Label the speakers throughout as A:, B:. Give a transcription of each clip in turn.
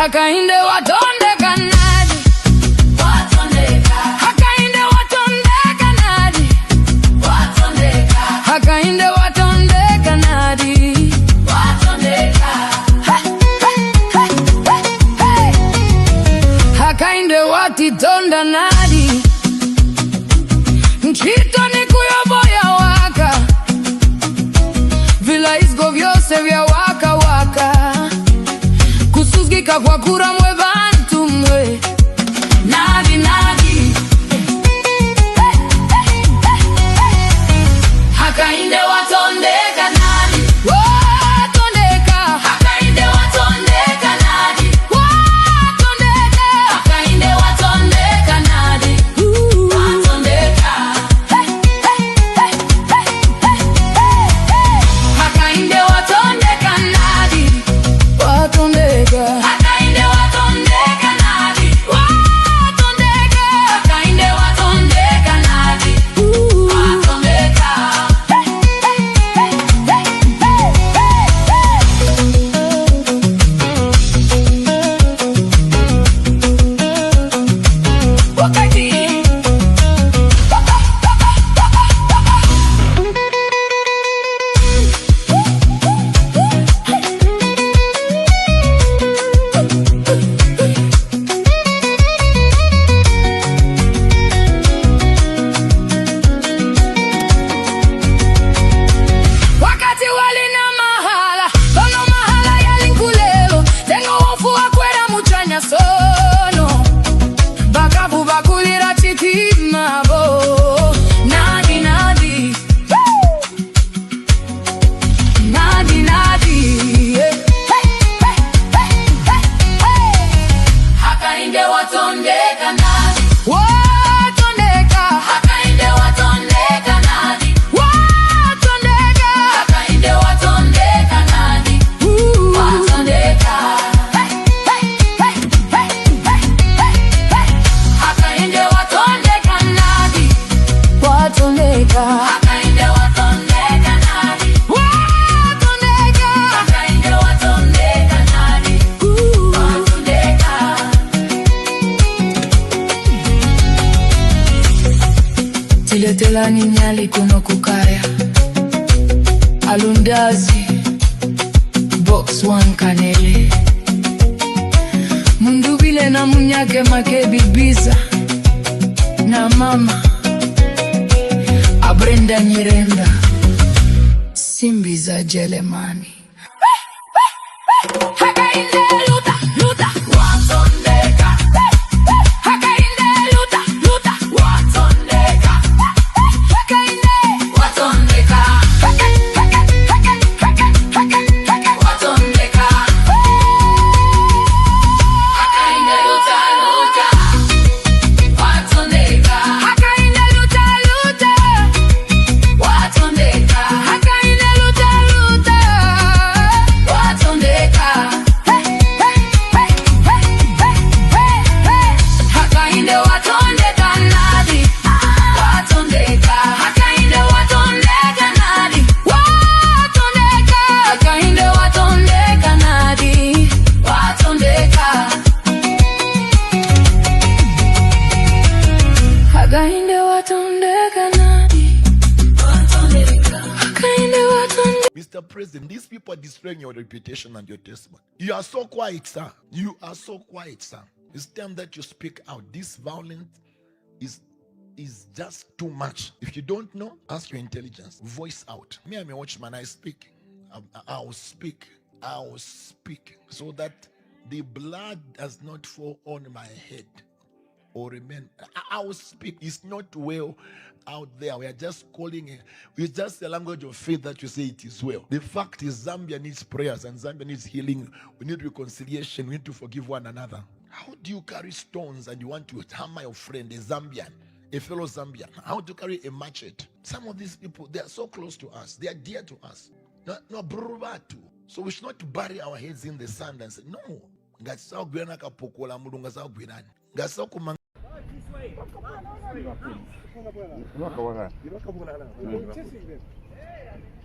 A: Hakainde watondeka nadi, hakainde watondeka nadi, hakainde watondeka nadi, hakainde watitonda nadi, nchito ni kuyoboya waka, vilaizgo vyose vya waka waka, kusuzgika kwa kura mwe bantu mwe nadi nadi, hakainde watondeka nadi, watondeka, hakainde watondeka nadi, watondeka, hakainde watondeka nadi, watondeka, hakainde watondeka nadi, watondeka, hakainde watondeka nadi, watondeka, hakainde watondeka nadi, watondeka. Wakati wakati walina mahala tono mahala yalinkulelo tengo wofu wakwera muchanya sono bakavu bakulira chitima bo nadi nadi nadi nadi hakainde watondeka nadi, watondeka, hakainde watondeka nadi, watondeka, hakainde watondeka nadi, watondeka, hakainde watondeka nadi, watondeka, hakainde watondeka nadi, watondeka, hakainde watondeka nadi, watondeka. Tiletelani nyali kuno kukaya alundazi box one kanele mundubile na munyake make bibiza na mama Abrenda Nyirenda simbi za Jelemani. Hakainde luta luta watondeka, hakainde luta luta watondeka, hakainde watondeka, watondeka, hakainde luta luta watondeka, hakainde luta luta watondeka, hakainde luta luta watondeka, hakainde watondeka nadi, watondeka, hakainde watondeka nadi, watondeka, hakainde watondeka nadi, watondeka, hakainde watondeka nadi, watondeka, hakainde watondeka.
B: Mr. President, these people are destroying your reputation and your testimony. You are so quiet, sir. You are so quiet, sir. It's time that you speak out. This violence is just too much. If you don't know, ask your intelligence. Voice out. Me, I'm a watchman. I speak. I will speak. I will speak so that the blood does not fall on my head or remain. I will speak. It's not well out there. We are just calling it. It's just the language of faith that you say it is well. The fact is Zambia needs prayers and Zambia needs healing. We need reconciliation. We need to forgive one another. How do you carry stones and you want to hammer your friend, a Zambian, a fellow Zambian? How do you carry a machete? Some of these people, they are so close to us. They are dear to us. No, brubatu. So we should not bury our heads in the sand and say, no.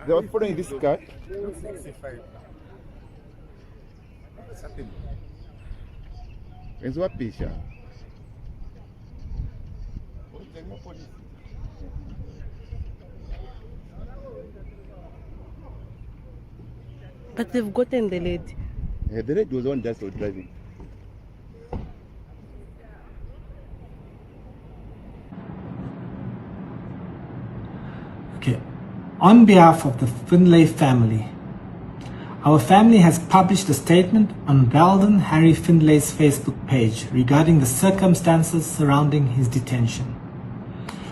C: They were following this guy.
D: 65. What's happening?
C: enziwapisha
D: But they've gotten the lady.
C: the lady was the one just driving.
E: Okay. On behalf of the Finlay family, our family has published a statement on Veldon Harry Finlay's Facebook page regarding the circumstances surrounding his detention.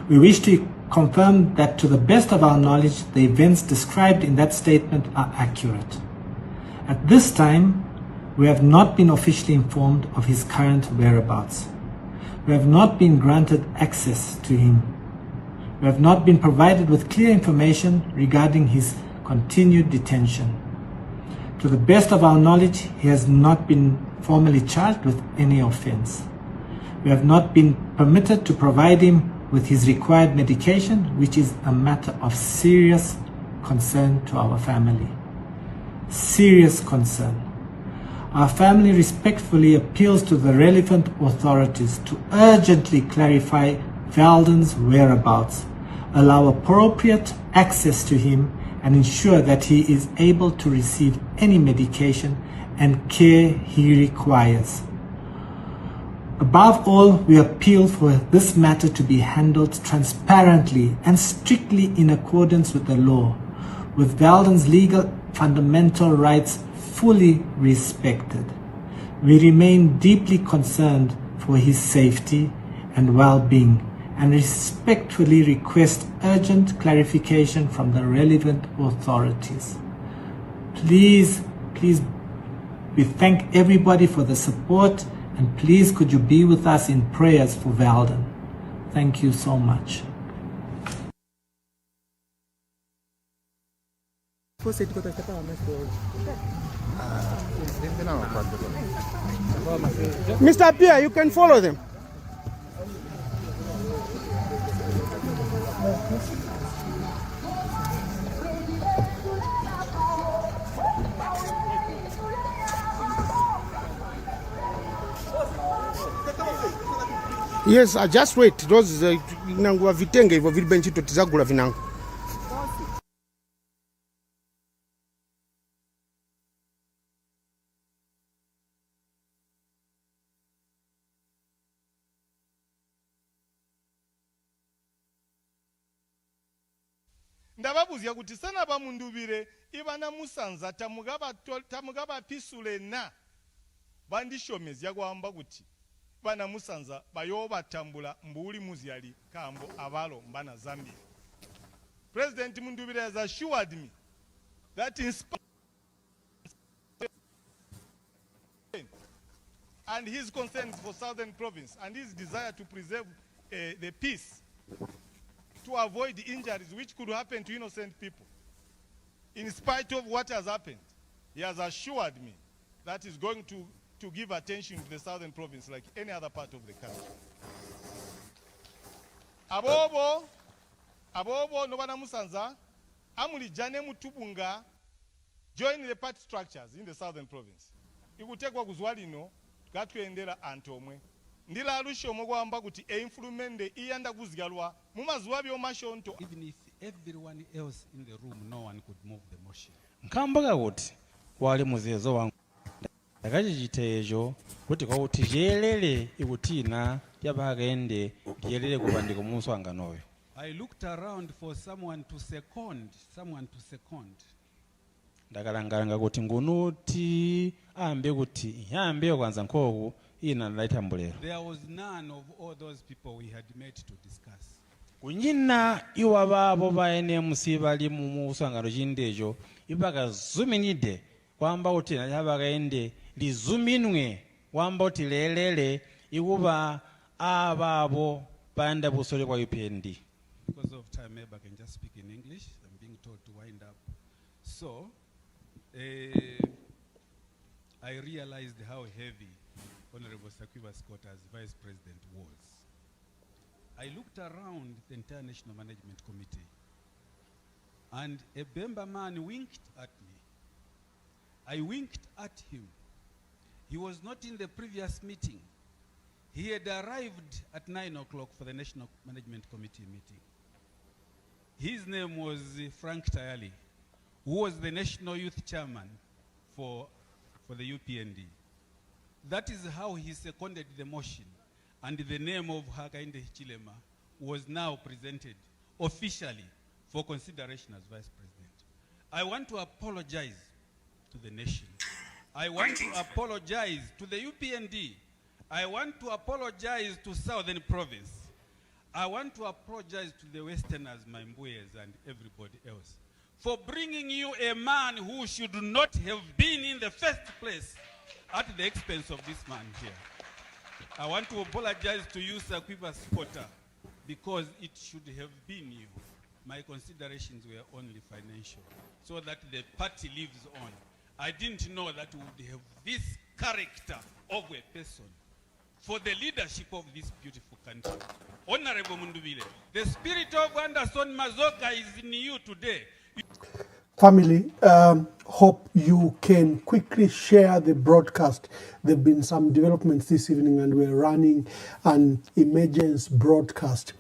E: We wish to confirm that to the best of our knowledge, the events described in that statement are accurate. At this time, we have not been officially informed of his current whereabouts. We have not been granted access to him. We have not been provided with clear information regarding his continued detention. To the best of our knowledge, he has not been formally charged with any offense. We have not been permitted to provide him with his required medication, which is a matter of serious concern to our family. Serious concern. Our family respectfully appeals to the relevant authorities to urgently clarify Veldon's whereabouts, allow appropriate access to him, and ensure that he is able to receive any medication and care he requires. Above all, we appeal for this matter to be handled transparently and strictly in accordance with the law, with Veldon's legal fundamental rights fully respected. We remain deeply concerned for his safety and well-being and respectfully request urgent clarification from the relevant authorities. Please, we thank everybody for the support, and please could you be with us in prayers for Veldon. Thank you so much.
F: Mr. Pia, you can follow them. Yes, just wait. Those vinangua vitenge hivyo vile benchito tizagula vinangu.
G: Ndababuzya kuti sana bamundubire ibana musanza tamugaba pisulena bandishomezya kwamba kuti bana musanza bayoba tambula mbuli muzyali kambo abalo mbana Zambia. President Mundubire has assured me that in spite and his concerns for Southern Province and his desire to preserve the peace, to avoid injuries which could happen to innocent people, in spite of what has happened, he has assured me that he's going to give attention to the Southern Province like any other part of the country. Abobo nobana musanza amulijane mutubunga join the party structures in the Southern Province. Ikutekwa kuzwalino tukatwendera antomwe. Ndila alusho mwamba kuti influmende iyanda kuzigalwa mumazuwa byomashonto.
H: Even if everyone else in the room, no one could move the motion.
I: Nkambaga kuti wali muzezo wangu ndakachitejo kuti kwauti jelele ikutina tyabagende jelele kubandiko munso anganoyo.
H: I looked around for someone to second.
I: Ndakalanganga kuti ngunuti ambe kuti yambe kwanza nkoku ina laitambulero.
H: There was none of all those people we had met to discuss.
I: Kunyina iwa babo ba NMC bali mu musangano chindejo ibaka zuminide kwamba kuti nabagaende lizuminwe kwamba kuti lelele ikuba ababo banda busole kwa UPND.
H: Because of time, maybe I can just speak in English. I'm being told to wind up. So, I realized how heavy Honorable Sakiba Scott as Vice President was. I looked around the entire National Management Committee, and a Bemba man winked at me. I winked at him. He was not in the previous meeting. He had arrived at 9 o'clock for the National Management Committee meeting. His name was Frank Tayali, who was the National Youth Chairman for the UPND. That is how he seconded the motion, and the name of Hakainde Hichilema was now presented officially for consideration as Vice President. I want to apologize to the nation. I want to apologize to the UPND. I want to apologize to Southern Province. I want to apologize to the Westerners, my Mbuyes, and everybody else for bringing you a man who should not have been in the first place at the expense of this man here. I want to apologize to you, Sakwiba Squatter, because it should have been you. My considerations were only financial, so that the party lives on. I didn't know that we would have this character of a person for the leadership of this beautiful country. Honorable Mundubile, the spirit of Anderson Mazoka is in you today.
J: Family, hope you can quickly share the broadcast. There have been some developments this evening and we're running an emergency broadcast.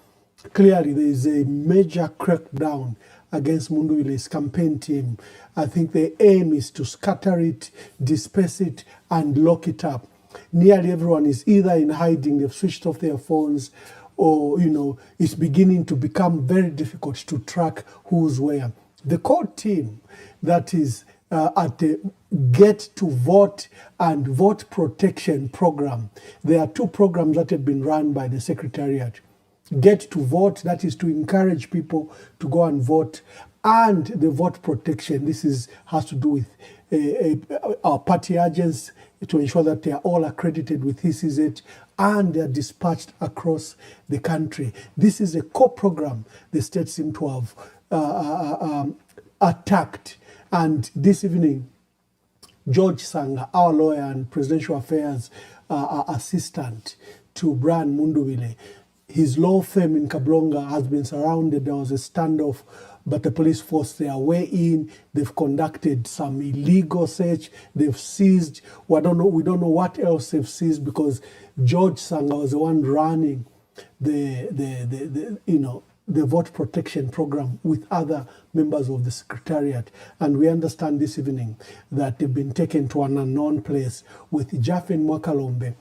J: Clearly, there is a major crackdown against Mundubile's campaign team. I think the aim is to scatter it, disperse it, and lock it up. Nearly everyone is either in hiding, they've switched off their phones, or, it's beginning to become very difficult to track who's where. The core team that is at the Get to Vote and Vote Protection program, there are two programs that have been run by the Secretariat. Get to Vote, that is to encourage people to go and vote, and the Vote Protection, this has to do with our party agents to ensure that they are all accredited with ECZ and they are dispatched across the country. This is a core program the state seem to have attacked. And this evening, George Sanga, our lawyer and presidential affairs assistant to Brian Mundubile, his law firm in Kablonga has been surrounded. There was a standoff, but the police forced their way in. They've conducted some illegal search. They've seized. We don't know what else they've seized, because George Sanga was the one running the vote protection program with other members of the Secretariat. And we understand this evening that they've been taken to an unknown place with Jafen Mwakalombe.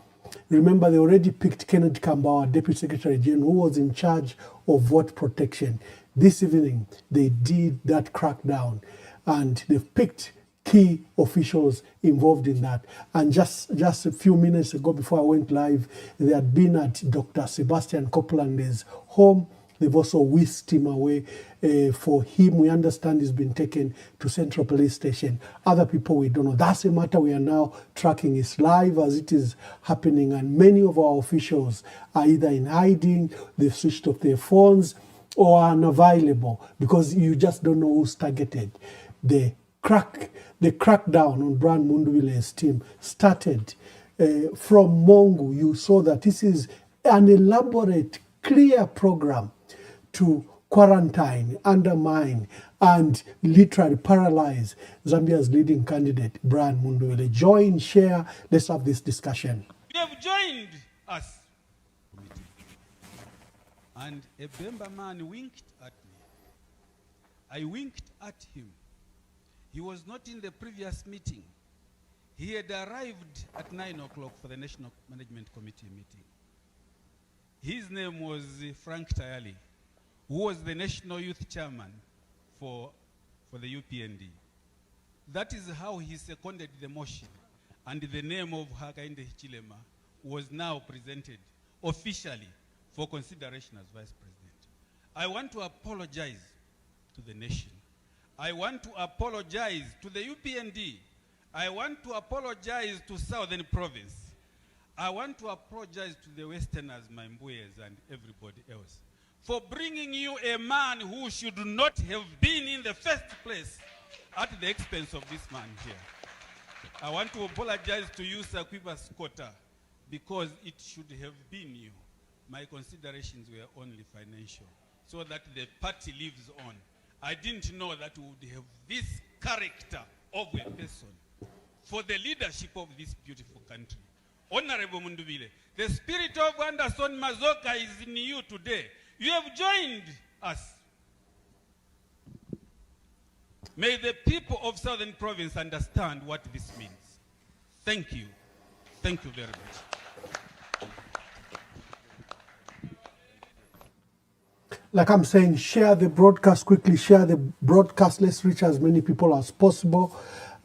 J: Remember, they already picked Kenneth Kamba, our Deputy Secretary General, who was in charge of vote protection. This evening, they did that crackdown, and they've picked key officials involved in that. And just a few minutes ago, before I went live, they had been at Dr. Sebastian Copeland's home. They've also whisked him away. For him, we understand he's been taken to Central Police Station. Other people, we don't know. That's a matter we are now tracking. It's live as it is happening. And many of our officials are either in hiding, they've switched off their phones, or are unavailable, because you just don't know who's targeted. The crackdown on Brian Mundubile's team started from Mongu. You saw that this is an elaborate, clear program to quarantine, undermine, and literally paralyze Zambia's leading candidate, Brian Mundubile. Join, share, let's have this discussion.
H: You have joined us. And a Bemba man winked at me. I winked at him. He was not in the previous meeting. He had arrived at 9 o'clock for the National Management Committee meeting. His name was Frank Tayali, who was the National Youth Chairman for the UPND. That is how he seconded the motion, and the name of Hakainde Hichilema was now presented officially for consideration as Vice President. I want to apologize to the nation. I want to apologize to the UPND. I want to apologize to Southern Province. I want to apologize to the Westerners, my Mbuyes, and everybody else for bringing you a man who should not have been in the first place at the expense of this man here. I want to apologize to you, Sakwiba Squatter, because it should have been you. My considerations were only financial, so that the party lives on. I didn't know that we would have this character of a person for the leadership of this beautiful country. Honorable Munduvile, the spirit of Anderson Mazoka is in you today. You have joined us. May the people of Southern Province understand what this means. Thank you. Thank you very much.
J: Like I'm saying, share the broadcast quickly, share the broadcast. Let's reach as many people as possible.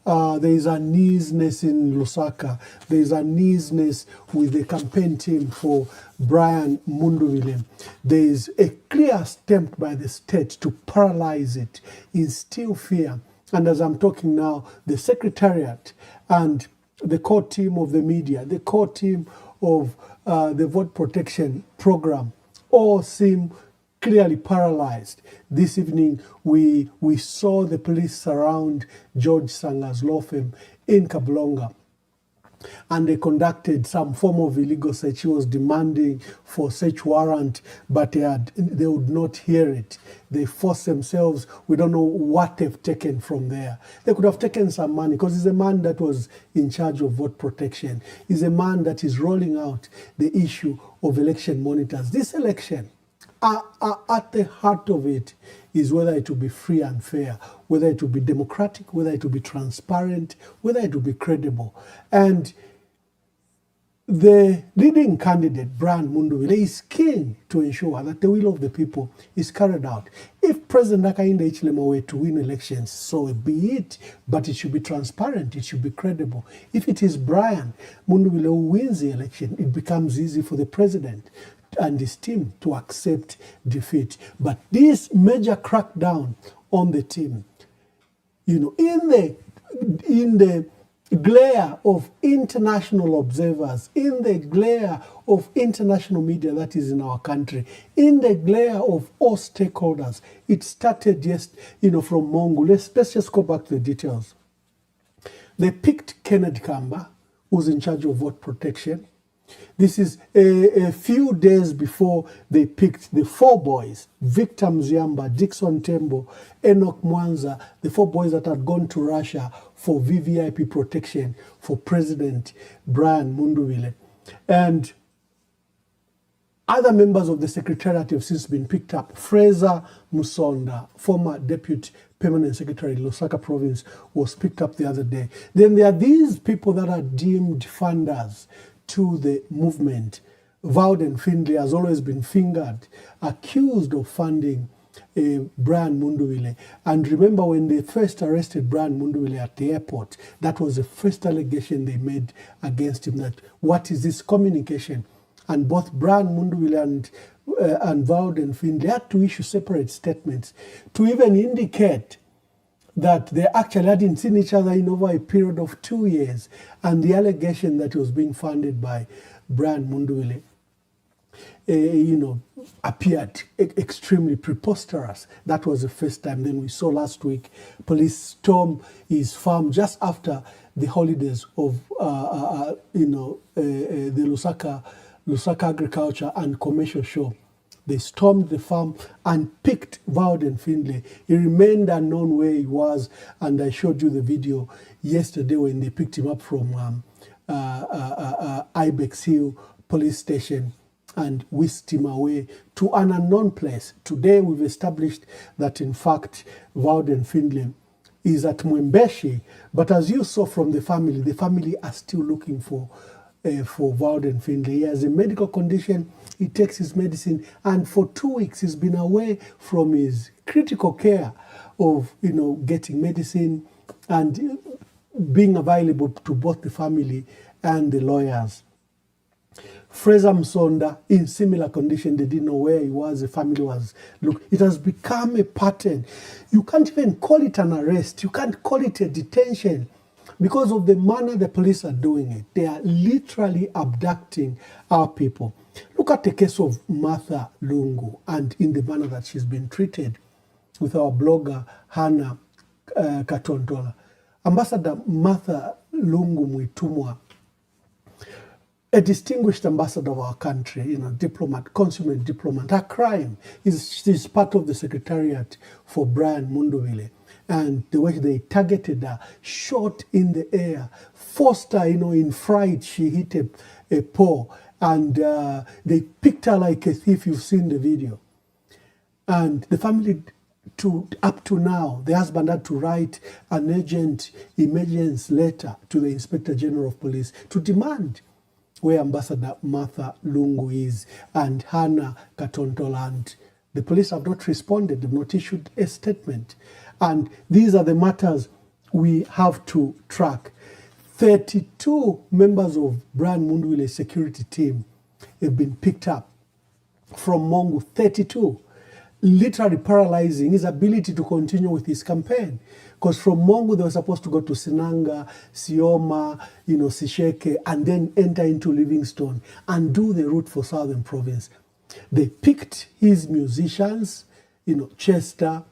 J: There is a needness in Lusaka. There is a needness with the campaign team for Brian Munduvile. There is a clear attempt by the state to paralyze it, instill fear. And as I'm talking now, the Secretariat and the core team of the media, the core team of the vote protection program, all seem clearly paralyzed. This evening, we saw the police surround George Sanga's law firm in Kabulonga, and they conducted some form of illegal search. He was demanding for search warrant, but they would not hear it. They forced themselves. We don't know what they've taken from there. They could have taken some money, because he's a man that was in charge of vote protection. He's a man that is rolling out the issue of election monitors. This election, at the heart of it, is whether it will be free and fair, whether it will be democratic, whether it will be transparent, whether it will be credible. And the leading candidate, Brian Munduvile, is keen to ensure that the will of the people is carried out. If President Hakainde Hichilema were to win elections, so be it, but it should be transparent, it should be credible. If it is Brian Munduvile who wins the election, it becomes easy for the president and his team to accept defeat. But this major crackdown on the team, in the glare of international observers, in the glare of international media that is in our country, in the glare of all stakeholders, it started from Mongu. Let's just go back to the details. They picked Kennedy Kamba, who's in charge of vote protection. This is a few days before they picked the four boys, Victor Mziamba, Dickson Tembo, Enoch Mwanza, the four boys that had gone to Russia for VVIP protection for President Brian Munduvile. And other members of the Secretariat have since been picked up. Fraser Musonda, former Deputy Permanent Secretary, Lusaka Province, was picked up the other day. Then there are these people that are deemed funders to the movement. Vauden Findlay has always been fingered, accused of funding Brian Munduvile. And remember, when they first arrested Brian Munduvile at the airport, that was the first allegation they made against him, that what is this communication? And both Brian Munduvile and Vauden Findlay had to issue separate statements to even indicate that they actually hadn't seen each other in over a period of 2 years. And the allegation that he was being funded by Brian Munduvile, appeared extremely preposterous. That was the first time. Then we saw last week, police storm his farm just after the holidays of, the Lusaka Agriculture and Commercial Show. They stormed the farm and picked Vauden Findlay. He remained unknown where he was, and I showed you the video yesterday when they picked him up from Ibex Hill Police Station and whisked him away to an unknown place. Today we've established that, in fact, Vauden Findlay is at Mwembeshi, but as you saw from the family are still looking for Vauden Findlay. He has a medical condition, he takes his medicine, and for 2 weeks he's been away from his critical care of, getting medicine and being available to both the family and the lawyers. Fraser Msonda, in similar condition, they didn't know where he was, the family was. Look, it has become a pattern. You can't even call it an arrest, you can't call it a detention, because of the manner the police are doing it. They are literally abducting our people. Look at the case of Martha Lungu and in the manner that she's been treated with our blogger, Hannah Katontola. Ambassador Martha Lungu Mwitumwa, a distinguished ambassador of our country, diplomat, consummate diplomat. Her crime is she's part of the Secretariat for Brian Munduvile. and the way they targeted her, shot in the air, forced her, in fright. She hit a paw, and they picked her like a thief. You've seen the video. And the family, up to now, the husband had to write an urgent emergency letter to the Inspector General of Police to demand where Ambassador Martha Lungu is and Hannah Katontoland. The police have not responded, they've not issued a statement. And these are the matters we have to track. 32 members of Brian Munduwile's security team have been picked up from Mongu. 32. Literally paralyzing his ability to continue with his campaign. Because from Mongu, they were supposed to go to Sinanga, Sioma, Sisheke, and then enter into Livingstone and do the route for Southern Province. They picked his musicians, Chester,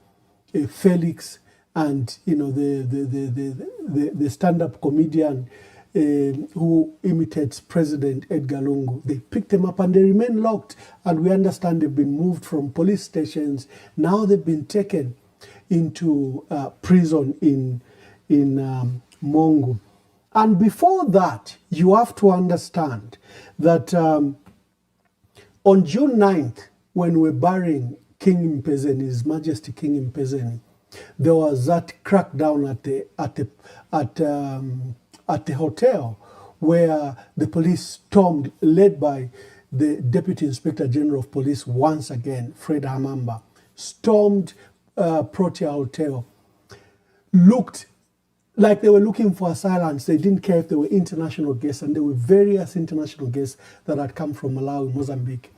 J: Felix, and the stand-up comedian who imitates President Edgar Lungu. They picked them up and they remain locked. And we understand they've been moved from police stations. Now they've been taken into prison in Mongu. And before that, you have to understand that on June 9th, when we're burying King Mpezeni, His Majesty King Mpezeni, there was that crackdown at the hotel where the police stormed, led by the Deputy Inspector General of Police once again, Fred Hamamba, stormed Protea Hotel, looked like they were looking for assailants. They didn't care if they were international guests, and there were various international guests that had come from Malawi, Mozambique,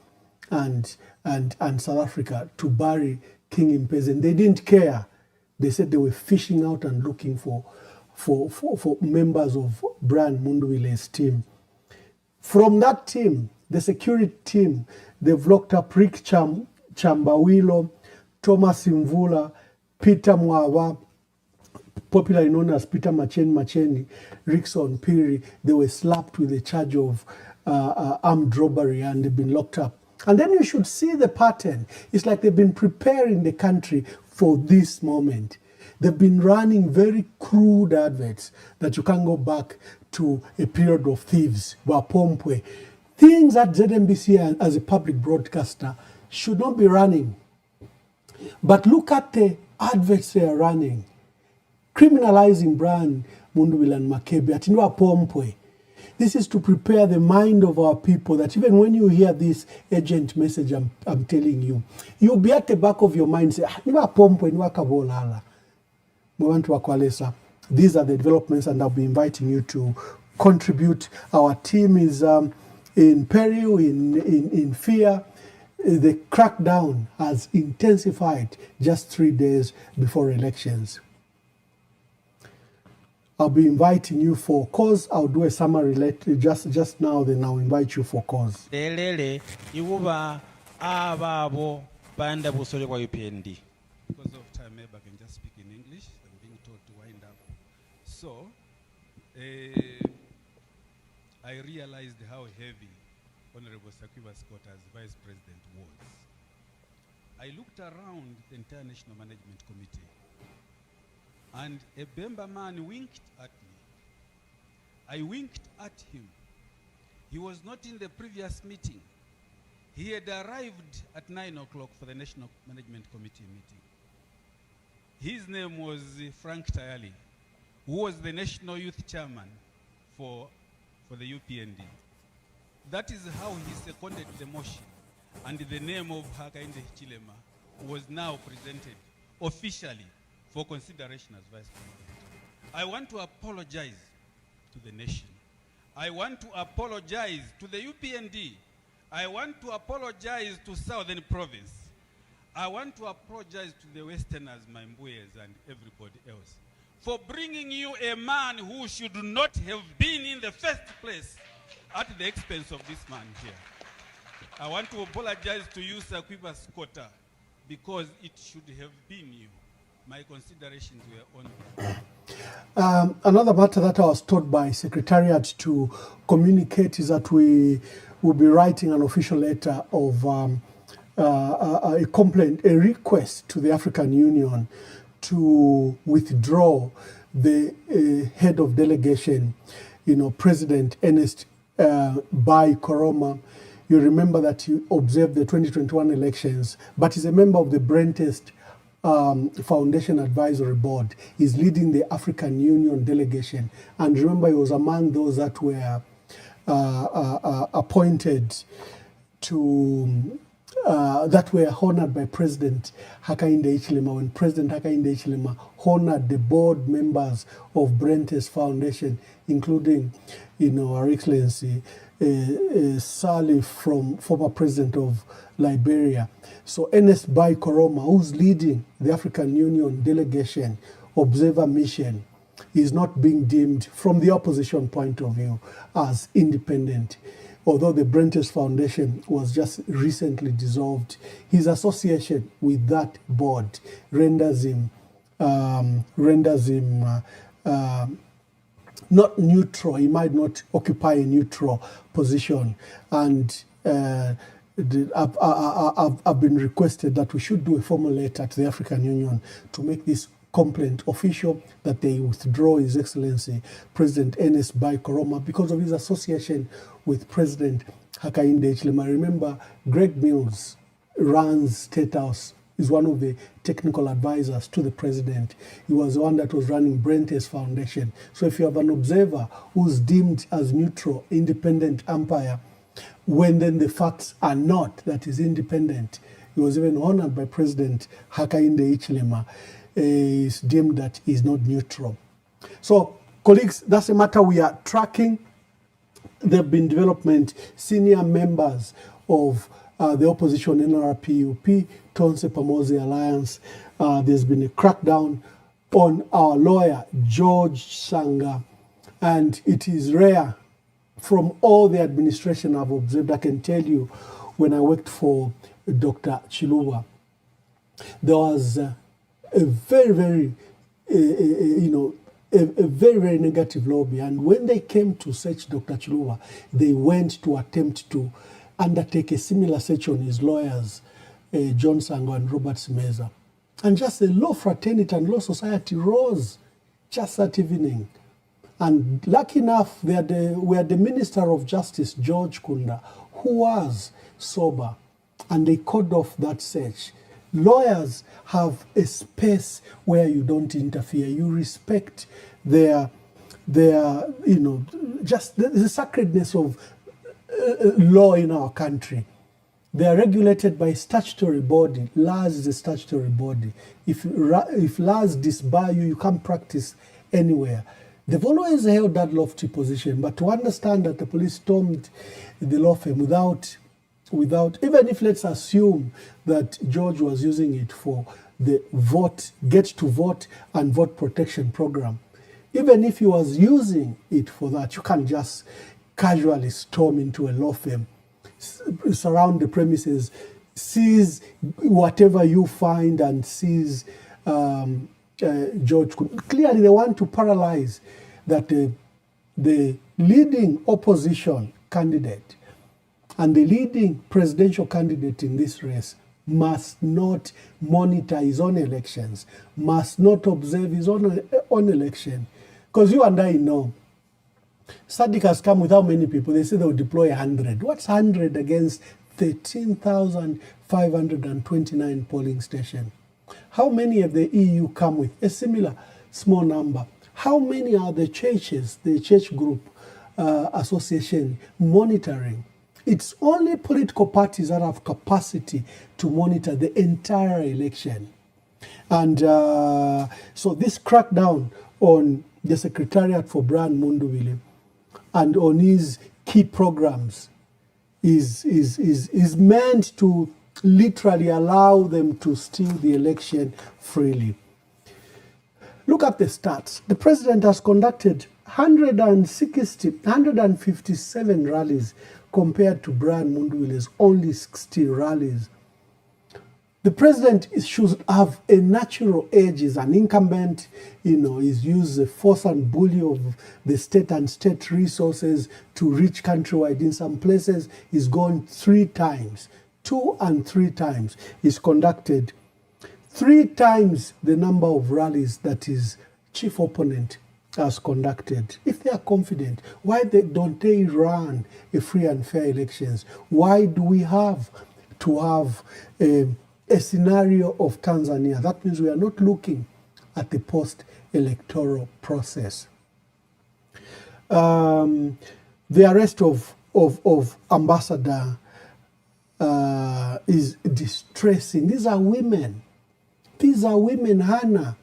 J: and South Africa to bury King Mpezeni. They didn't care. They said they were fishing out and looking for members of Brian Munduwile's team. From that team, the security team, they've locked up Rick Chambawilo, Thomas Mvula, Peter Mwawa, popularly known as Peter Macheni, Rickson Piri. They were slapped with a charge of armed robbery and they've been locked up. And then you should see the pattern. It's like they've been preparing the country for this moment. They've been running very crude adverts that you can't go back to a period of thieves, Wapompwe. Things that ZNBC as a public broadcaster should not be running. But look at the adverts they are running. Criminalizing Brian Munduwile and Makebi at Wapompwe. This is to prepare the mind of our people that even when you hear this urgent message I'm telling you, you'll be at the back of your mind say, Wapompwe, Wakabolala. These are the developments, and I'll be inviting you to contribute. Our team is in peril, in fear. The crackdown has intensified just 3 days before elections. I'll be inviting you for cause. I'll do a summary later, just now, then I'll invite you for cause.
H: Because of time, maybe I can just speak in English. I'm being told to wind up. So, I realized how heavy Honorable Sakiba Scott as Vice President was. I looked around the entire National Management Committee, and a Bemba man winked at me. I winked at him. He was not in the previous meeting. He had arrived at 9 o'clock for the National Management Committee meeting. His name was Frank Tayali, who was the National Youth Chairman for the UPND. That is how he seconded the motion, and the name of Hakainde Chilema was now presented officially for consideration as Vice President. I want to apologize to the nation. I want to apologize to the UPND. I want to apologize to Southern Province. I want to apologize to the Westerners, my Mbuyes, and everybody else for bringing you a man who should not have been in the first place at the expense of this man here. I want to apologize to you, Sakiba Scotta, because it should have been you. My considerations were on.
J: Another matter that I was told by Secretariat to communicate is that we will be writing an official letter of a complaint, a request to the African Union to withdraw the head of delegation, President Ernest Bai Koroma. You remember that he observed the 2021 elections, but he's a member of the Brentest Foundation Advisory Board. He's leading the African Union delegation. And remember, he was among those that were appointed to, that were honored by President Hakainde Hichilema, when President Hakainde Hichilema honored the board members of Brentest Foundation, including, Our Excellency Sali, from former president of Liberia. So Ernest Bai Koroma, who's leading the African Union delegation observer mission, is not being deemed, from the opposition point of view, as independent. Although the Brentest Foundation was just recently dissolved, his association with that board renders him not neutral. He might not occupy a neutral position. And I've been requested that we should do a formal letter to the African Union to make this complaint official, that they withdraw His Excellency President Ernest Bai Koroma because of his association with President Hakainde Hichilema. Remember, Greg Mills runs State House, is one of the technical advisors to the president. He was the one that was running Brentest Foundation. So if you have an observer who's deemed as neutral, independent umpire, when then the facts are not that is independent, he was even honored by President Hakainde Hichilema, is deemed that is not neutral. So, colleagues, that's a matter we are tracking. There have been development. Senior members of the opposition NRPUP, Tonse Pamoze Alliance, there's been a crackdown on our lawyer, George Sanga, and it is rare from all the administration I've observed. I can tell you, when I worked for Dr. Chiluba, there was a very, very, a very, very negative lobby. And when they came to search Dr. Chiluba, they went to attempt to undertake a similar search on his lawyers, John Sango and Robert Simeza. And just the law fraternity and law society rose just that evening. And lucky enough, we had the Minister of Justice, George Kunda, who was sober, and they called off that search. Lawyers have a space where you don't interfere. You respect their just the sacredness of law in our country. They are regulated by a statutory body. LAS is a statutory body. If LAS disbar you, you can't practice anywhere. They've always held that lofty position, but to understand that the police stormed the law firm without, even if let's assume that George was using it for the get to vote and vote protection program, even if he was using it for that, you can't just casually storm into a law firm, surround the premises, seize whatever you find and seize George. Clearly they want to paralyze that the leading opposition candidate and the leading presidential candidate in this race must not monitor his own elections, must not observe his own election. Because you and I know, SADC has come with how many people? They say they'll deploy 100. What's 100 against 13,529 polling stations? How many of the EU come with? A similar small number. How many are the churches, the church group association monitoring? It's only political parties that have capacity to monitor the entire election. And so this crackdown on the Secretariat for Brian Mundubile and on his key programs is meant to literally allow them to steal the election freely. Look at the stats. The president has conducted 157 rallies compared to Brian Mundubile's only 60 rallies. The president should have a natural edge. He's an incumbent, he's used the force and bully of the state and state resources to reach countrywide. In some places, he's gone 3 times, 2 and 3 times. He's conducted 3 times the number of rallies that his chief opponent has conducted. If they are confident, why don't they run a free and fair elections? Why do we have to have a scenario of Tanzania? That means we are not looking at the post-electoral process. The arrest of Ambassador is distressing. These are women. Hannah,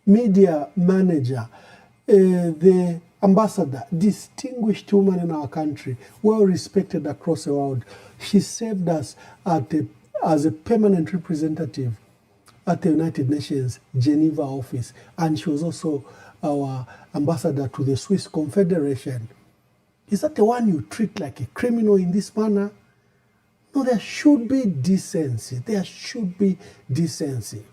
J: media manager, the ambassador, distinguished woman in our country, well respected across the world. She served us as a permanent representative at the United Nations Geneva office, and she was also our ambassador to the Swiss Confederation. Is that the one you treat like a criminal in this manner? No, there should be decency. There should be decency.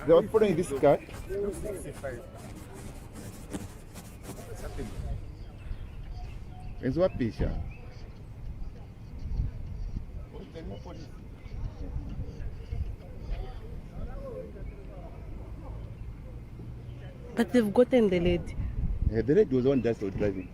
C: They were putting this car. It's what Pisha.
D: But they've gotten the lady.
C: The lady was the one that was driving.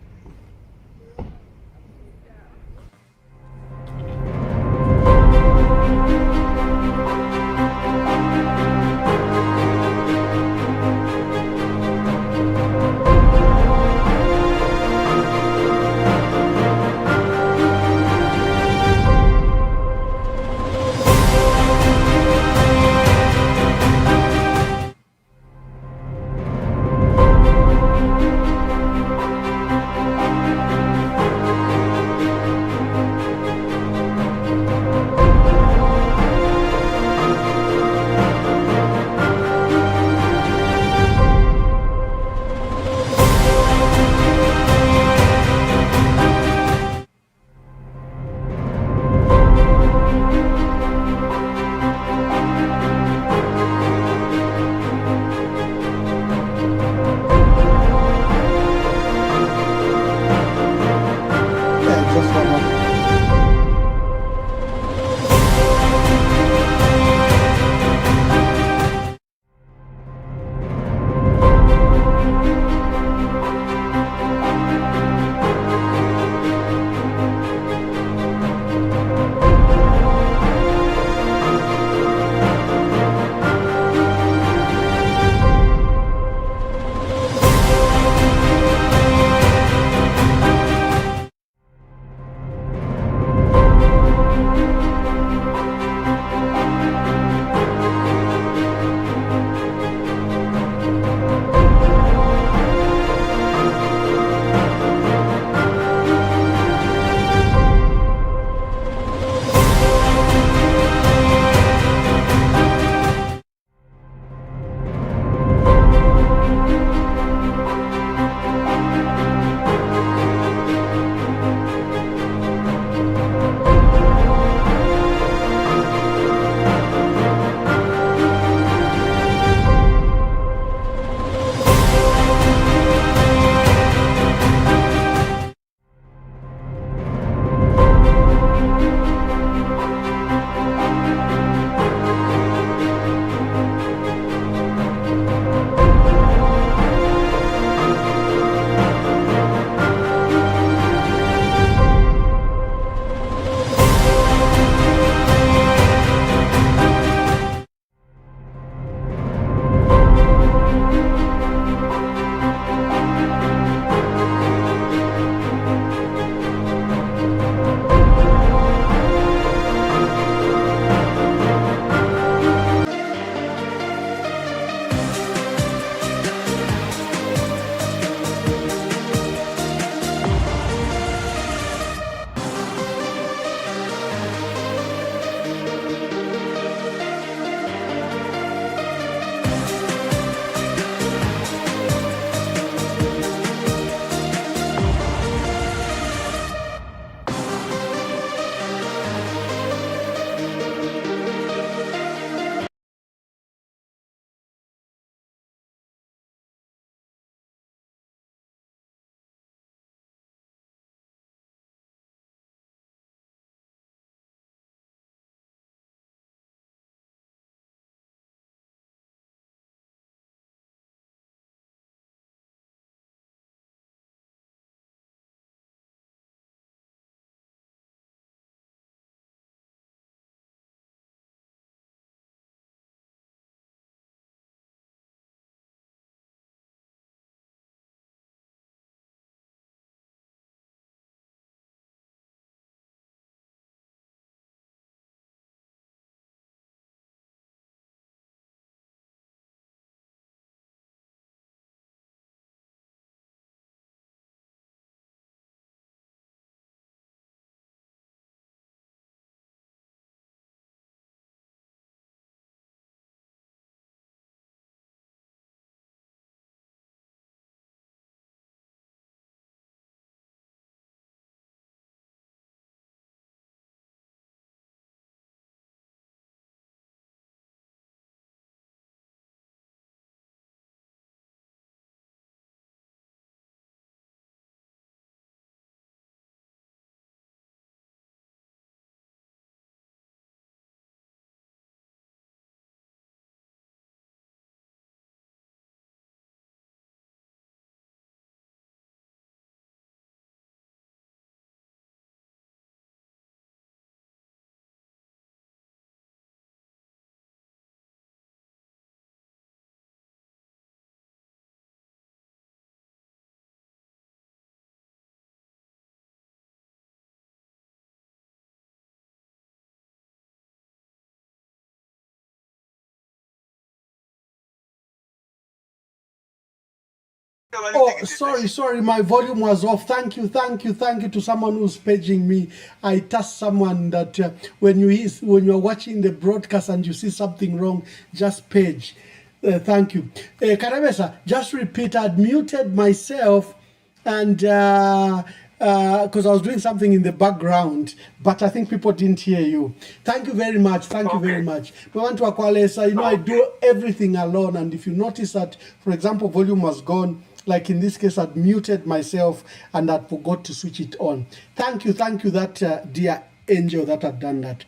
J: Oh, sorry, my volume was off. Thank you to someone who's paging me. I tasked someone that when you're watching the broadcast and you see something wrong, just page. Thank you. Karabesa, just repeat, I'd muted myself and because I was doing something in the background, but I think people didn't hear you. Thank you very much. Thank you very much. We want to Akwalesa, I do everything alone, and if you notice that, for example, volume was gone, like in this case, I'd muted myself and I forgot to switch it on. Thank you, that dear angel that had done that.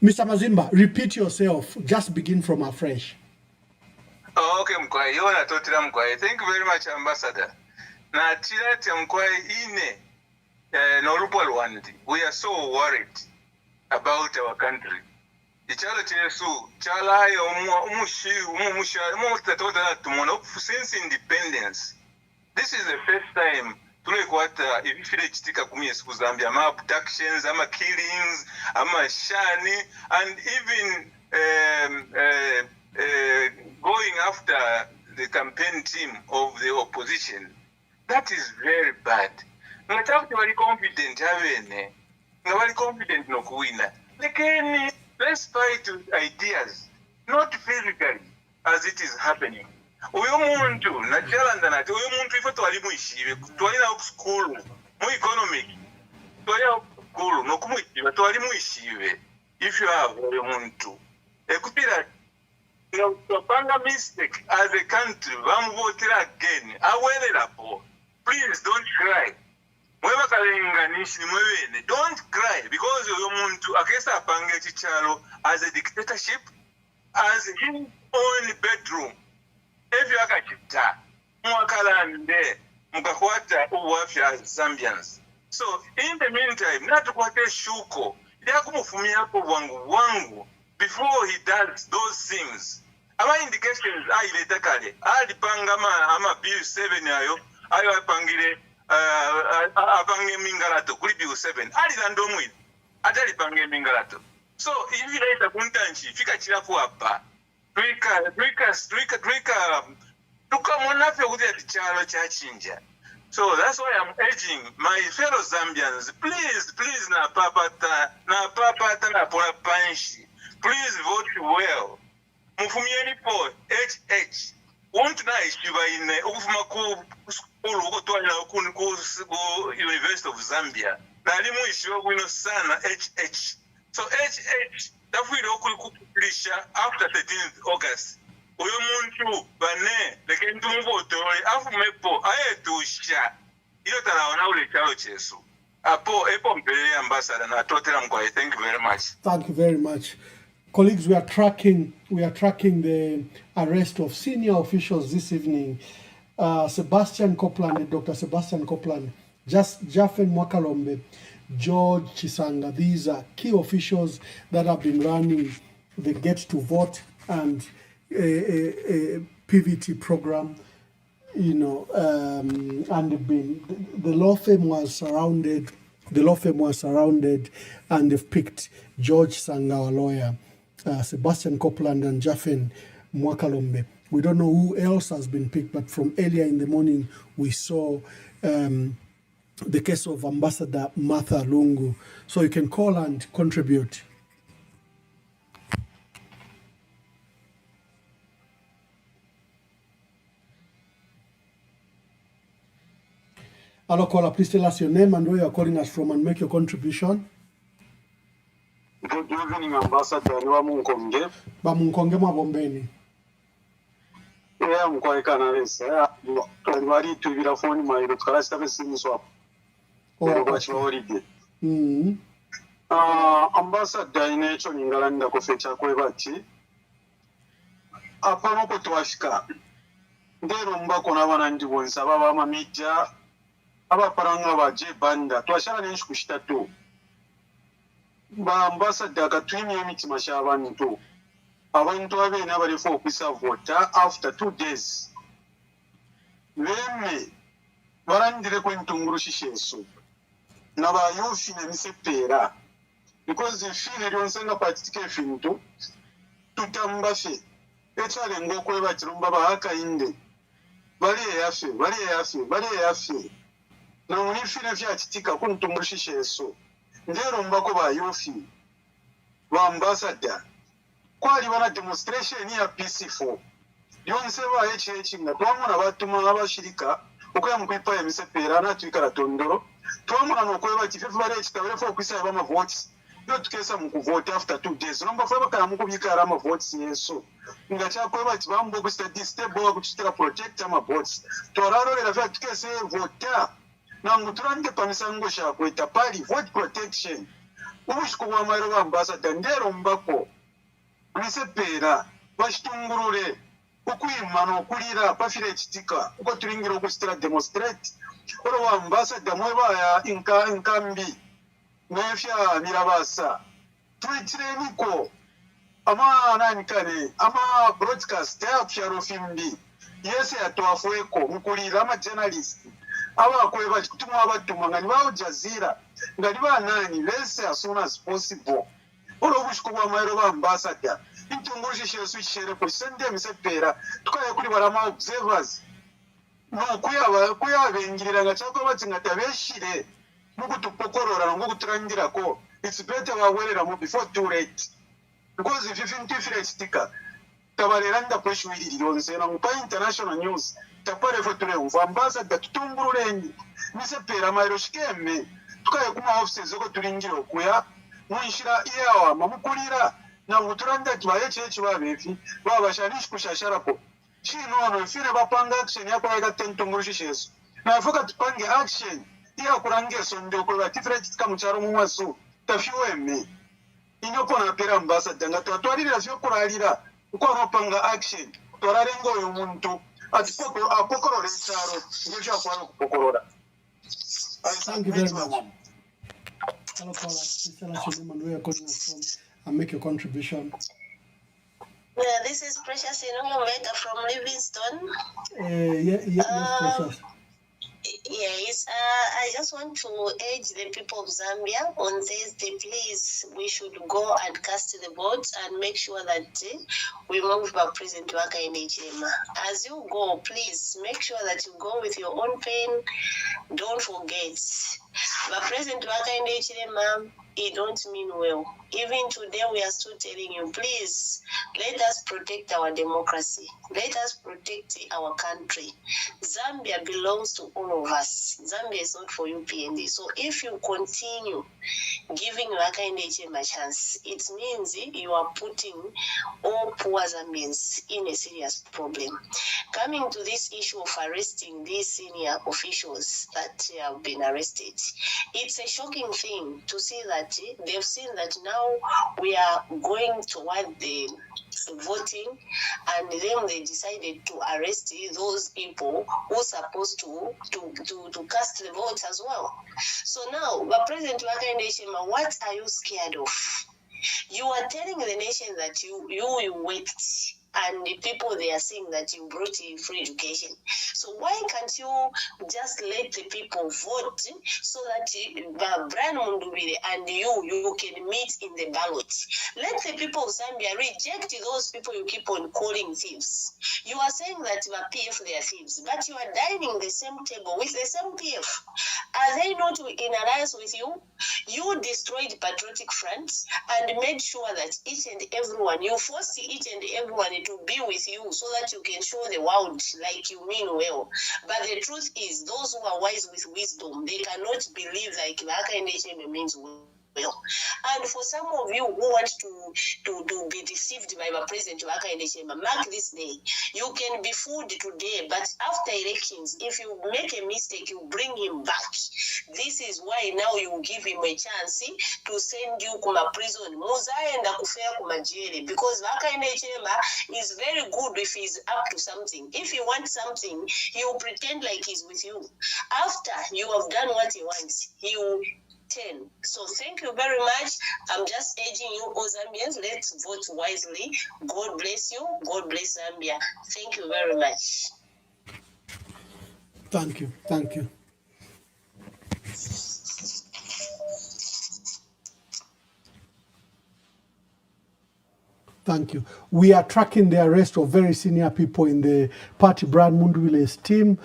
J: Mr. Mazimba, repeat yourself. Just begin from afresh.
K: Oh, okay, Mkwai. Yona totira Mkwai. Thank you very much, Ambassador. Na tirati Mkwai ine Norupal Wandi. We are so worried about our country. Ichala chesu, chala since independence. This is the first time if you chitika kumie siku Zambia, abductions, killings, shani, and even going after the campaign team of the opposition. That is very bad. Very confident, very confident no kuwina. Let's fight with ideas, not physically, as it is happening. Uyo muntu nachalanda nati uyo muntu ifo twali muishive twalina ku school mu economic twali ku school no kumuishive twali muishive if you have uyo muntu ekupira tupanga mistake as a country vamuvotera again awelerapo. Please don't cry. Mweba kalenganishi mwebene, don't cry because uyo muntu akesa apange chichalo as a dictatorship, as his own bedroom. If you are chita, mwakalande mukakwata uwafya as Zambians. So in the meantime, natukwate shuko yakumufumia ko wangu before he does those things. Ama indications aileta kale alipanga ama bill 7 ayo apangire apange mingalato kuli bill 7 alilando mwini atalipange mingalato. So if you later kuntanchi fika chirafu apa so that's why I'm urging my fellow Zambians, please na papata na pola panshi, please vote well. Mufumieni po HH. Won't na ishiva ine ukufuma ku school ukotwala ku University of Zambia. Na limu ishiva kuino sana HH. So HH tafwile okulikuplisha after 13th August. Uyo muntu bane leke ntumuvotole afumepo ayetusha iyo talaona ule chalo chesu. Epo mpelele Ambassador na totela Mkwai. Thank you very much.
J: Thank you very much. Colleagues, we are tracking the arrest of senior officials this evening. Sebastian Copeland and Dr. Sebastian Copeland, Jaffen Mwakalombe, George Chisanga. These are key officials that have been running the Get to Vote and PVT program, and the law firm was surrounded. And they've picked George Sanga, our lawyer, Sebastian Copeland, and Jaffen Mwakalombe. We don't know who else has been picked, but from earlier in the morning we saw the case of Ambassador Martha Lungu. So you can call and contribute. Hello, caller, please tell us your name and where you are calling us from and make your contribution.
L: Good evening, Ambassador. Bamunkonge
J: Mwabombeni.
L: Yeah, Mkwai Kanalesa. Wari tubira phone mairo tkarasaba simuswa. Ambassador inecho ningalanda kufecha kwebati. Apano kutwashika. Ndero mbako nabana ndibonsa baba mamija abaparanga baje banda twashara nenshi kushitatu. Ba Ambassador katwini emitima shabantu. Abantu abena bali for okisa voter after 2 days. Lemme barandire ko ntunguru shisheso. Naba yofi na misepera. Because the feel lyonsenga patike fintu tutambafe. Echale ngoko ebatirumba bahaka inde. bali eyaffe na munifire vyakitika kuntumbulishisha yesu ndero mbako ba yofi ba ambassador kwali bana demonstration ya peaceful yonse ba echechi na twamuna batuma abashirika okuya mukwipa emisepera na twikara tondoro twamuna nokweba kifefu bale ekitabere fo kwisa ba votes yo tukesa mukuvote after 2 days nomba fo bakara mukubikara ama votes yesu nga chakweba tibambo ku stable kuchitira protect ama votes torarorera vya tukese voter nangu turande pamisango shakweta pali vote protection ubushiku bwa mayiro ba ambassador ndero mbako misepera bashitungurure ukuyimana okulira pafire ekitika uko tulingira okusitira demonstrate oro wa ambassador mwebaya inkambi nefya mirabasa tuitiremiko ama nani kane ama broadcast ya fyarofimbi yese yatwafueko mukulira ama journalist abakweba kutumwa abatuma ngani bawo jazira ngani banani lese as soon as possible oro bushiku bwa mayiro ba ambassador intungurushe shesu shere ko sende misepera tukaye kuri barama observers no kuyabengirira ngachako batsinga tabeshire mukutupokorora ngokuturangira ko it's better wawerera mu before too late because if you think different tika tabarera nda pressure iri yonse na mupa international news tapare foture umva ambassador tutungururenyi misepera mayiro shikeme tukaye kuma offices ko turingira okuya mwishira iyawa mamukulira na muturanda tubaye chechi babefi babashanishi kushasharapo chinono fire bapanga action yako ya tentungurushisha yesu na fuka tupange action iya kurange sondo ko different kamucharo mumwasu tafiweme inopo na pera ambassador ngata twalira syo kuralira uko nopanga action twararengo uyu muntu apokorora itsaro ngivyo kwa kupokorora.
J: Thank you very much. Hello, caller. Please tell us your name and where you're calling us from and make your contribution.
M: Yeah, this is Precious Inongomeka from Livingston.
J: Yes, Precious.
M: Yes, I just want to urge the people of Zambia on Thursday, please, we should go and cast the vote and make sure that we move back President Hakainde Hichilema. As you go, please make sure that you go with your own pen. Don't forget, but President Hakainde Hichilema, it don't mean well. Even today, we are still telling you, please, let us protect our democracy. Let us protect our country. Zambia belongs to all of us. Zambia is not for UPND. So if you continue giving Hakainde Hichilema a chance, it means you are putting all poor Zambians in a serious problem. Coming to this issue of arresting these senior officials that have been arrested, it's a shocking thing to see that they've seen that now we are going toward the voting, and then they decided to arrest those people who are supposed to cast the vote as well. So now, but President Hakainde Hichilema, what are you scared of? You are telling the nation that you worked, and the people, they are saying that you brought free education. So why can't you just let the people vote so that Brian Mundubile and you can meet in the ballot? Let the people of Zambia reject those people you keep on calling thieves. You are saying that PF, they are thieves, but you are dining the same table with the same PF. Are they not in alliance with you? You destroyed Patriotic Front and made sure that each and everyone, you forced each and everyone to be with you so that you can show the world like you mean well. But the truth is, those who are wise with wisdom, they cannot believe like Hakainde Hichilema means well. And for some of you who want to be deceived by the President Hakainde Hichilema, mark this day. You can be fooled today, but after elections, if you make a mistake, you bring him back. This is why now you give him a chance to send you to a prison. Muzaenda kufea kuma jail, because Hakainde Hichilema is very good if he's up to something. If he wants something, he will pretend like he's with you. After you have done what he wants, he will 10. So thank you very much. I'm just urging you, all Zambians, let's vote wisely. God bless you. God bless Zambia. Thank you very much.
J: Thank you. Thank you. Thank you. We are tracking the arrest of very senior people in the party Brian Munduwile's team,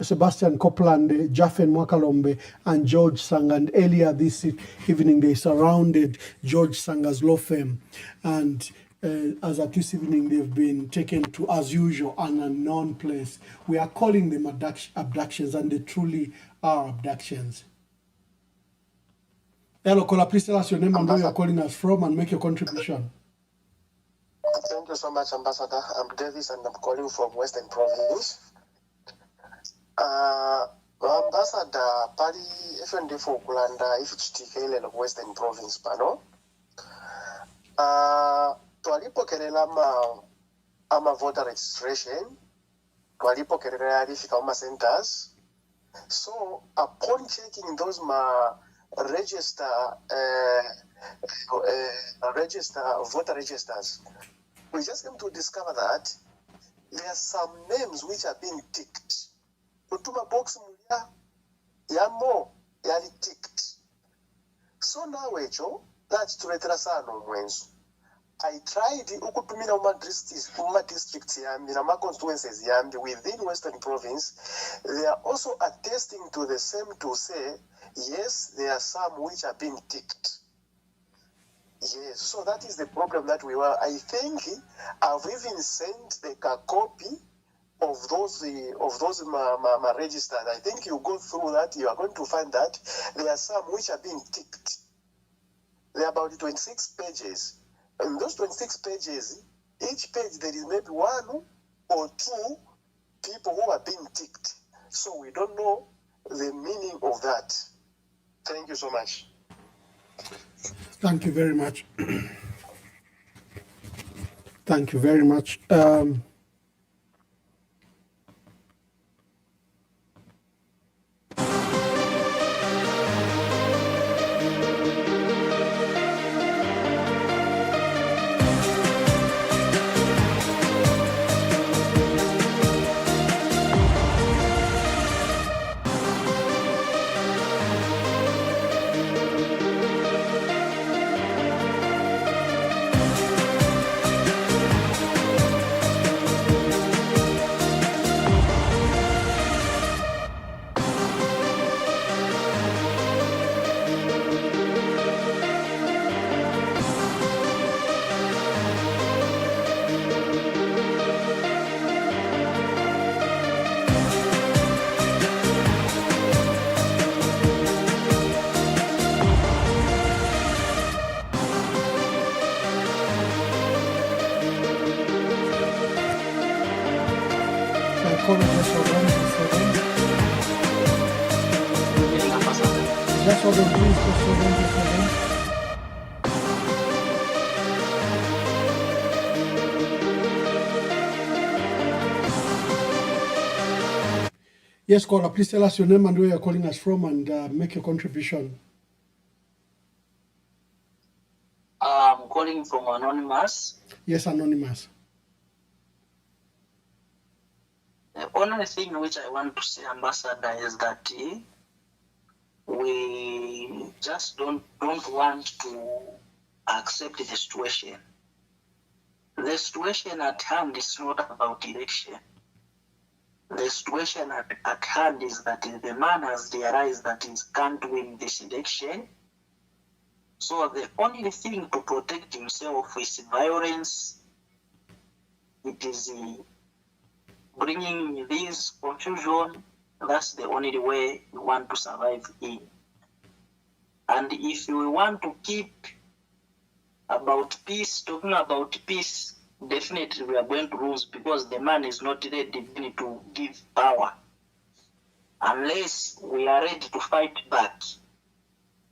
J: Sebastian Copeland, Jaffen Mwakalombe, and George Sang. And earlier this evening, they surrounded George Sanga's law firm. And as at this evening, they've been taken to, as usual, an unknown place. We are calling them abductions, and they truly are abductions. Hello, caller, please tell us your name and where you're calling us from and make your contribution.
N: Thank you so much, Ambassador. I'm Davis and I'm calling from Western Province. Ambassador, pali FND4 kulanda ifichitikele of Western Province pano. Twalipokelela ama voter registration, twalipokelela alifika uma centers. So upon checking those voter registers, we just came to discover that there are some names which are being ticked. Utuma box mulia yamo yali ticked. So now that's to retrasano mwenzu. I tried ukutumina uma districts yambi na constituencies yambi within Western Province. They are also attesting to the same to say, yes, there are some which are being ticked. Yes, so that is the problem that we were. I think I've even sent a copy of those registered. I think you go through that, you are going to find that there are some which are being ticked. There are about 26 pages. And those 26 pages, each page there is maybe one or two people who are being ticked. So we don't know the meaning of that. Thank you so much.
J: Thank you very much. Thank you very much. Just hold on, please. Just hold on, just hold on. Yes, caller, please tell us your name and where you're calling us from and make your contribution.
O: I'm calling from Anonymous.
J: Yes, Anonymous.
O: The only thing which I want to say, Ambassador, is that we just don't want to accept the situation. The situation at hand is not about election. The situation at hand is that the man has realized that he can't win this election. So the only thing to protect himself is violence. It is bringing this confusion. That's the only way we want to survive in. And if we want to keep about peace, talking about peace, definitely we are going to lose because the man is not ready to give power. Unless we are ready to fight back,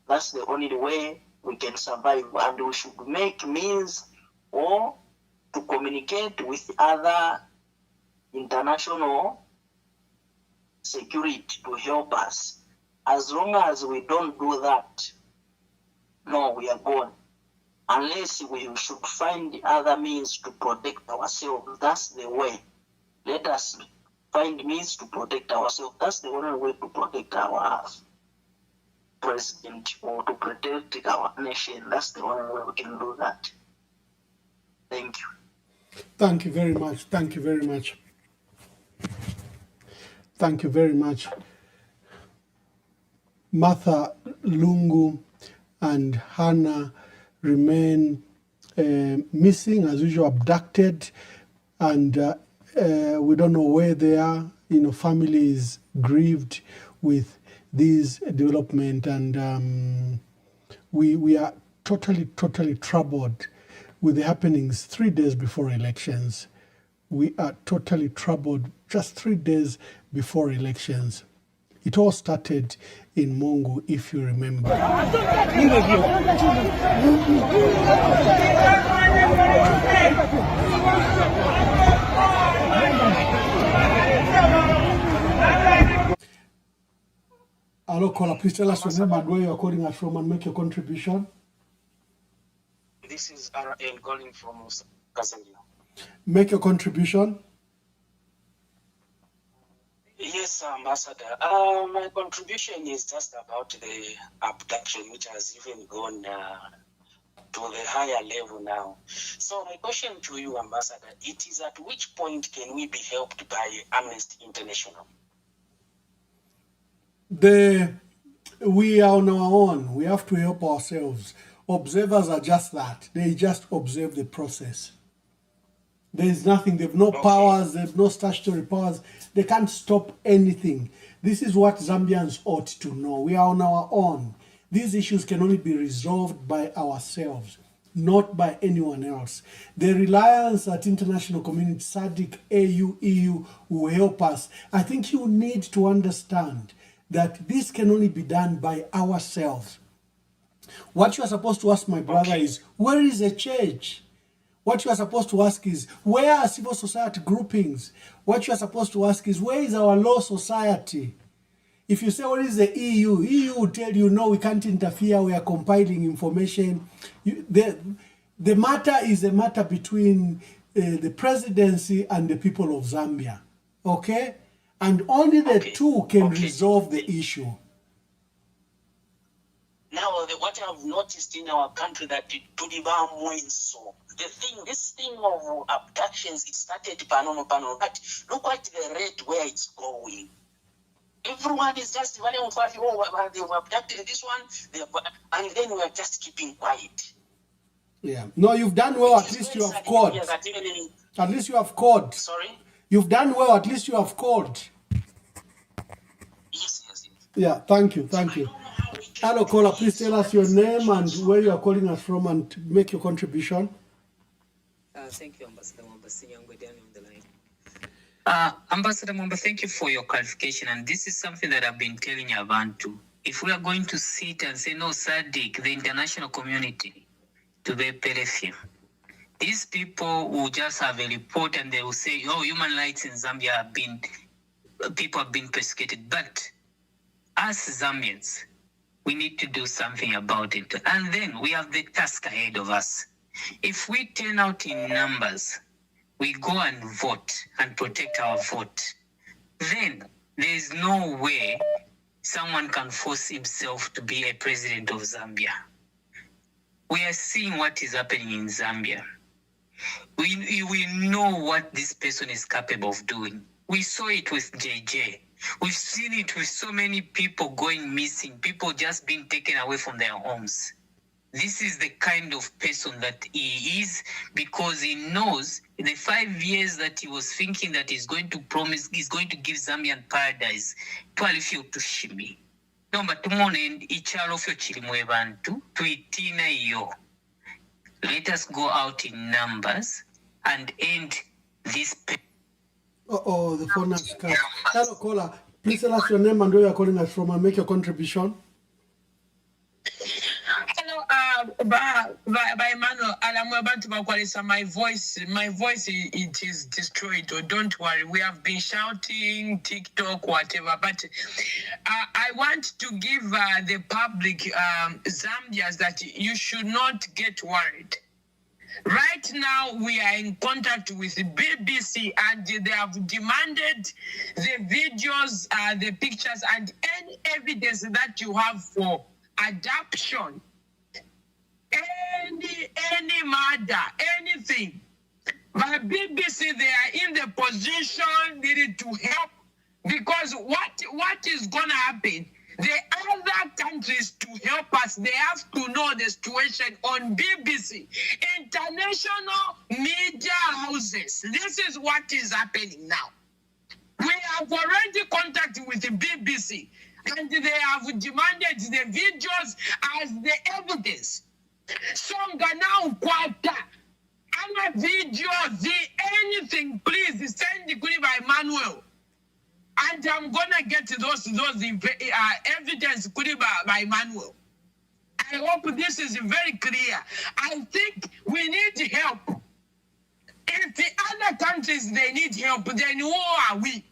O: that's the only way we can survive. And we should make means or to communicate with other international security to help us. As long as we don't do that, no, we are gone. Unless we should find other means to protect ourselves. That's the way. Let us find means to protect ourselves. That's the only way to protect our president or to protect our nation. That's the only way we can do that. Thank you.
J: Thank you very much. Thank you very much. Thank you very much. Martha Lungu and Hannah remain missing, as usual, abducted, and we don't know where they are. You know, family is grieved with this development, and we are totally troubled with the happenings 3 days before elections. We are totally troubled just 3 days before elections. It all started in Mungu, if you remember. Hello, caller. Please tell us your name and where you are calling us from and make your contribution.
O: This is RL calling from Kasengia.
J: Make your contribution.
O: Yes, Ambassador. My contribution is just about the abduction, which has even gone to the higher level now. So my question to you, Ambassador, it is at which point can we be helped by Amnesty International?
J: We are on our own. We have to help ourselves. Observers are just that. They just observe the process. There is nothing. They have no powers. They have no statutory powers. They can't stop anything. This is what Zambians ought to know. We are on our own. These issues can only be resolved by ourselves, not by anyone else. The reliance that international community, SADC, AU, EU will help us. I think you need to understand that this can only be done by ourselves. What you are supposed to ask, my brother, is where is the church? What you are supposed to ask is, where are civil society groupings? What you are supposed to ask is, where is our law society? If you say, what is the EU? EU will tell you, no, we can't interfere. We are compiling information. The matter is a matter between the presidency and the people of Zambia. Okay? And only the two can resolve the issue.
O: Now, what I've noticed in our country that this thing of abductions, it started panono, but look at the rate where it's going. Everyone is just they've abducted this one, and then we are just keeping quiet.
J: Yeah. No, you've done well. At least you have called. At least you have called.
O: Sorry?
J: You've done well. At least you have called.
O: Yes.
J: Yeah, thank you. Hello, caller. Please tell us your name and where you are calling us from and make your contribution.
P: Thank you, Ambassador Mwamba. On the line. Ambassador Mwamba, thank you for your clarification. And this is something that I've been telling Abantu. If we are going to sit and say, no, SADC, the international community, to be peripheral, these people will just have a report and they will say, oh, human rights in Zambia people have been persecuted. But as Zambians, we need to do something about it. And then we have the task ahead of us. If we turn out in numbers, we go and vote and protect our vote, then there is no way someone can force himself to be a president of Zambia. We are seeing what is happening in Zambia. We know what this person is capable of doing. We saw it with JJ. We've seen it with so many people going missing, people just being taken away from their homes. This is the kind of person that he is, because he knows in the 5 years that he was thinking that he's going to promise, he's going to give Zambian paradise. Twalifio to shimi. No, but tumone ichalo fyo chilimwe bantu, tuitina iyo. Let us go out in numbers and end this.
J: The phone has cut. Hello, caller. Please tell us your name and where you are calling us from and make your contribution.
Q: Hello, by Emmanuel, I'm about to qualify my voice. My voice, it is destroyed. Oh, don't worry. We have been shouting, TikTok, whatever. But I want to give the public, Zambians, that you should not get worried. Right now, we are in contact with the BBC and they have demanded the videos, the pictures, and any evidence that you have for adoption. any murder, anything. But BBC, they are in the position needed to help, because what is going to happen? The other countries, to help us, they have to know the situation on BBC, international media houses. This is what is happening now. We have already contacted with the BBC, and they have demanded the videos as the evidence. Songa now kwata. Ana videos, anything, please send it by Emmanuel. And I'm gonna get those evidence by Emmanuel. I hope this is very clear. I think we need help. If the other countries, they need help, then who are we?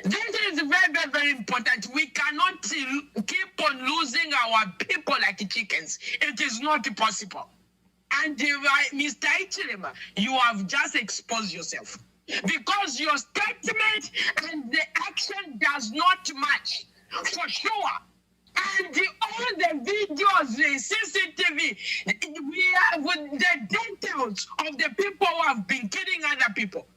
Q: This is very, very, very important. We cannot keep on losing our people like chickens. It is not possible. And Mr. Ichilema, you have just exposed yourself, because your statement and the action does not match, for sure. And all the videos, the CCTV, we have the details of the people who have been killing other people.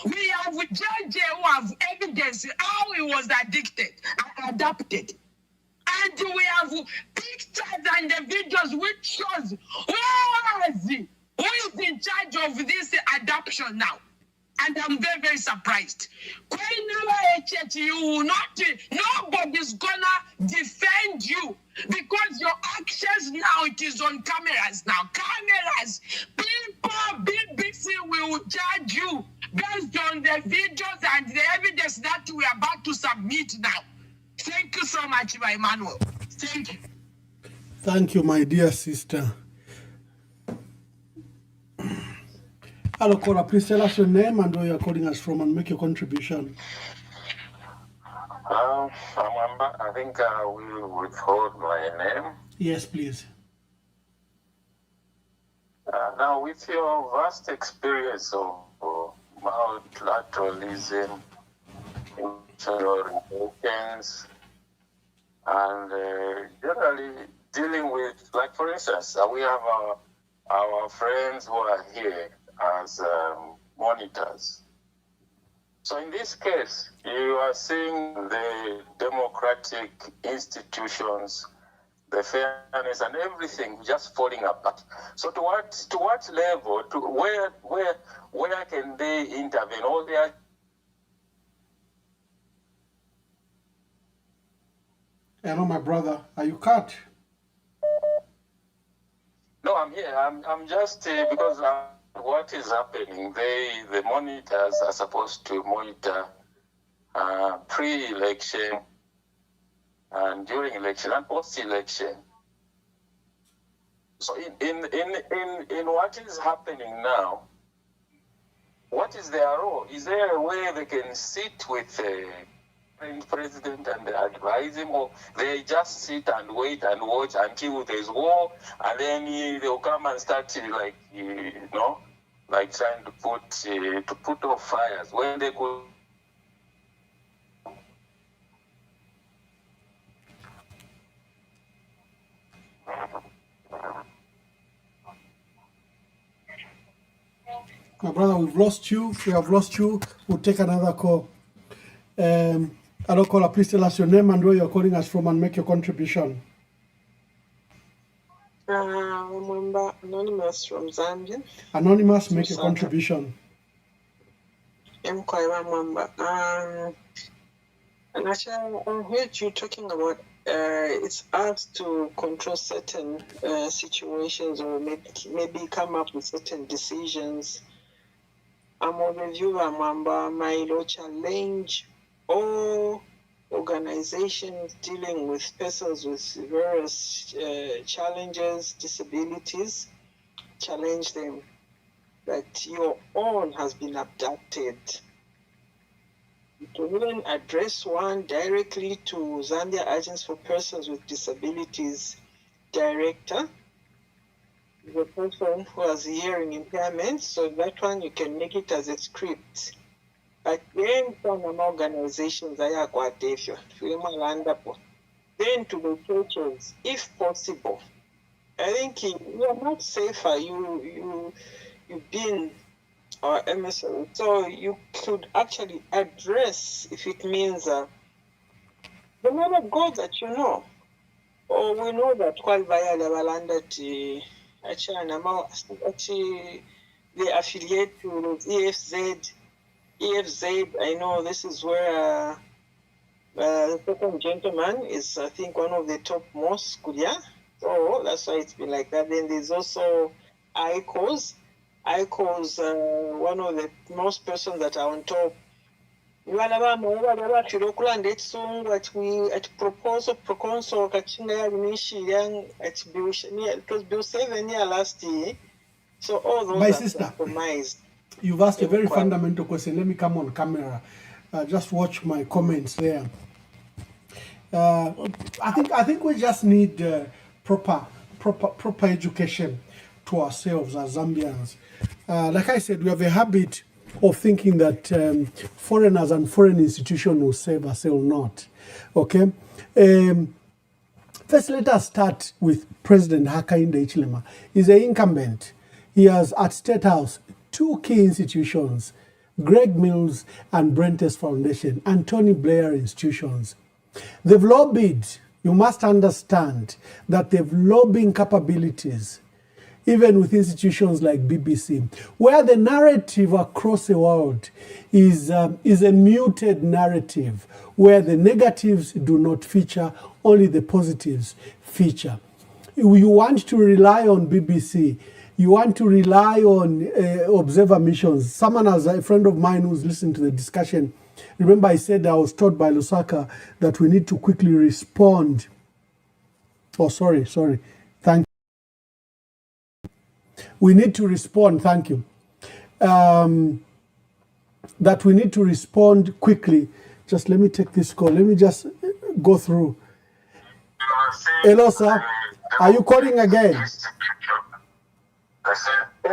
Q: We have JJ who have evidence how he was adopted. And we have pictures and the videos which shows who is in charge of this adoption now. And I'm very, very surprised. Nobody's gonna defend you, because your actions now, it is on cameras now. Cameras. People, BBC will judge you based on the videos and the evidence that we are about to submit now. Thank you so much, Emmanuel. Thank you.
J: Thank you, my dear sister. Hello, Cora. Please tell us your name and where you're calling us from and make your contribution.
R: I think I will withhold my name.
J: Yes, please.
R: Now, with your vast experience of multilateralism, international relations, and generally dealing with, like for instance, we have our friends who are here as monitors. So in this case, you are seeing the democratic institutions, the fairness and everything just falling apart. So to what level, where can they intervene? All their
J: Hello, my brother. Are you cut?
R: No, I'm here. I'm just because what is happening? The monitors are supposed to monitor pre-election and during election and post-election. So in what is happening now, what is their role? Is there a way they can sit with the president and advise him, or they just sit and wait and watch until there's war, and then they'll come and start like trying to put off fires when they could?
J: My brother, we've lost you. We have lost you. We'll take another call. Hello, caller. Please tell us your name and where you're calling us from and make your contribution.
S: Anonymous from Zambia.
J: Anonymous, make your contribution.
S: I'm Kwaima Mwamba. And actually, I heard you talking about it's hard to control certain situations, or maybe come up with certain decisions. I'm a reviewer, Mwamba. My law challenge all organizations dealing with persons with various challenges, disabilities, challenge them that your own has been abducted. To even address one directly to Zambia Agents for Persons with Disabilities Director, the person who has hearing impairment, so that one you can make it as a script. But then some organizations are quite then to the churches, if possible, I think you are much safer. You've been our emissary, so you could actually address if it means the name of God that you know. Or we know that quite via the Valanda they affiliate to EFZ. EFZ, I know this is where the second gentleman is, I think, one of the top most, yeah. So that's why it's been like that. Then there's also ICOS. ICOS, one of the most persons that are on top. At proposal it was Bill 7 year last year. So all those
J: My
S: are
J: sister,
S: compromised.
J: you've asked a very fundamental question. Let me come on camera. Just watch my comments there. I think we just need proper education to ourselves as Zambians. Like I said, we have a habit of thinking that foreigners and foreign institutions will save us, they will not. Okay. First, let us start with President Hakainde Hichilema. He's an incumbent. He has at State House 2 key institutions, Greg Mills and Brentes Foundation, and Tony Blair institutions. They've lobbied. You must understand that they've lobbying capabilities, even with institutions like BBC, where the narrative across the world is a muted narrative, where the negatives do not feature, only the positives feature. You want to rely on BBC, you want to rely on observer missions. Someone, as a friend of mine who's listening to the discussion, remember I said I was taught by Lusaka that we need to quickly respond. Oh, sorry. Thank you. We need to respond, thank you. That we need to respond quickly. Just let me take this call. Let me just go through. Hello, sir. Are you calling again?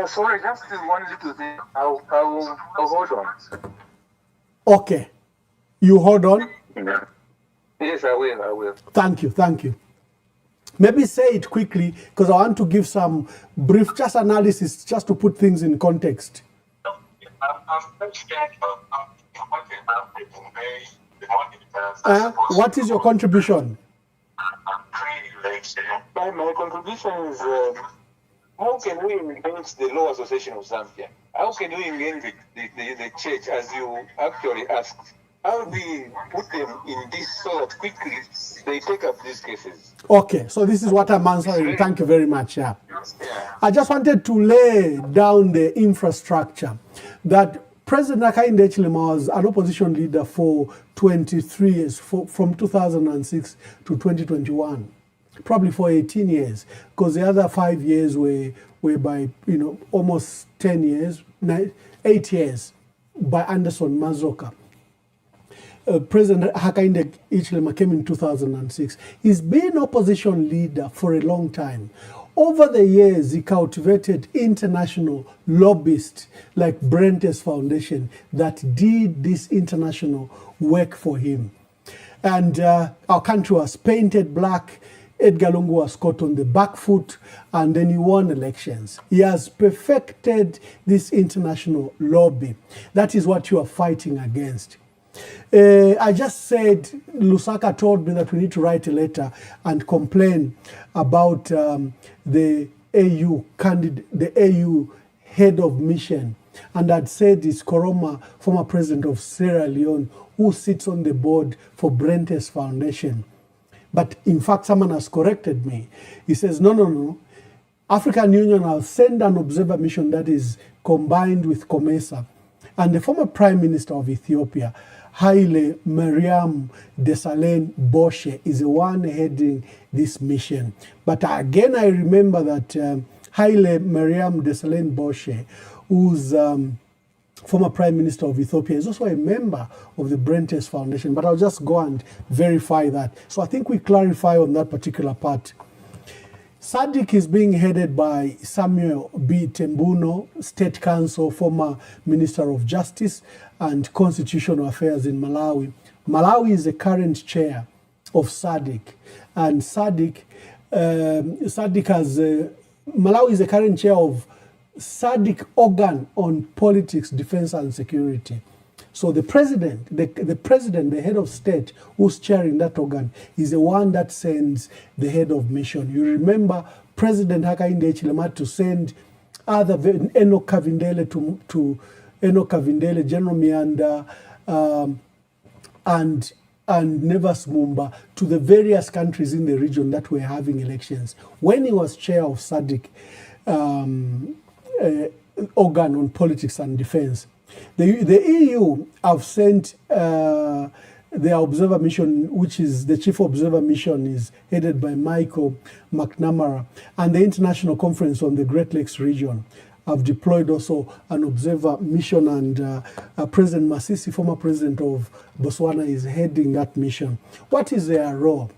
K: Sorry, just one little thing. I'll hold on.
J: Okay. You hold on?
K: Yes, I will.
J: Thank you. Maybe say it quickly, because I want to give some brief, just analysis, just to put things in context. What is your contribution?
K: My contribution is how can we engage the Law Association of Zambia? How can we engage the church, as you actually asked? How do we put them in this so that quickly they take up these cases?
J: Okay, so this is what I'm answering. Thank you very much. Yeah. I just wanted to lay down the infrastructure that President Hakainde Hichilema was an opposition leader for 23 years, from 2006 to 2021. Probably for 18 years, because the other 5 years were by, almost 10 years, 8 years by Anderson Mazoka. President Hakainde Hichilema came in 2006. He's been opposition leader for a long time. Over the years, he cultivated international lobbyists like Brentes Foundation that did this international work for him. And our country was painted black. Edgar Lungu was caught on the back foot, and then he won elections. He has perfected this international lobby. That is what you are fighting against. I just said, Lusaka told me that we need to write a letter and complain about the AU candidate, the AU head of mission. And I'd said it's Koroma, former president of Sierra Leone, who sits on the board for Brentes Foundation. But in fact, someone has corrected me. He says, no. African Union will send an observer mission that is combined with COMESA. And the former Prime Minister of Ethiopia, Haile Mariam Desalegn Boshe, is the one heading this mission. But again, I remember that Haile Mariam Desalegn Boshe, who's former Prime Minister of Ethiopia, is also a member of the Brentes Foundation, but I'll just go and verify that. So I think we clarify on that particular part. SADC is being headed by Samuel B. Tembuno, State Counsel, former Minister of Justice and Constitutional Affairs in Malawi. Malawi is the current chair of SADC, and SADC SADC has, Malawi is the current chair of SADC organ on politics, defense and security. So the president, the head of state who's chairing that organ is the one that sends the head of mission. You remember President Hakainde Hichilema to send other Enoch Kavindele to Enoch Kavindele, General Mianda, and Nevas Mumba to the various countries in the region that were having elections. When he was chair of SADC organ on politics and defense, the EU have sent their observer mission, which is the chief observer mission is headed by Michael McNamara, and the International Conference on the Great Lakes region have deployed also an observer mission, and President Masisi, former president of Botswana, is heading that mission. What is their role?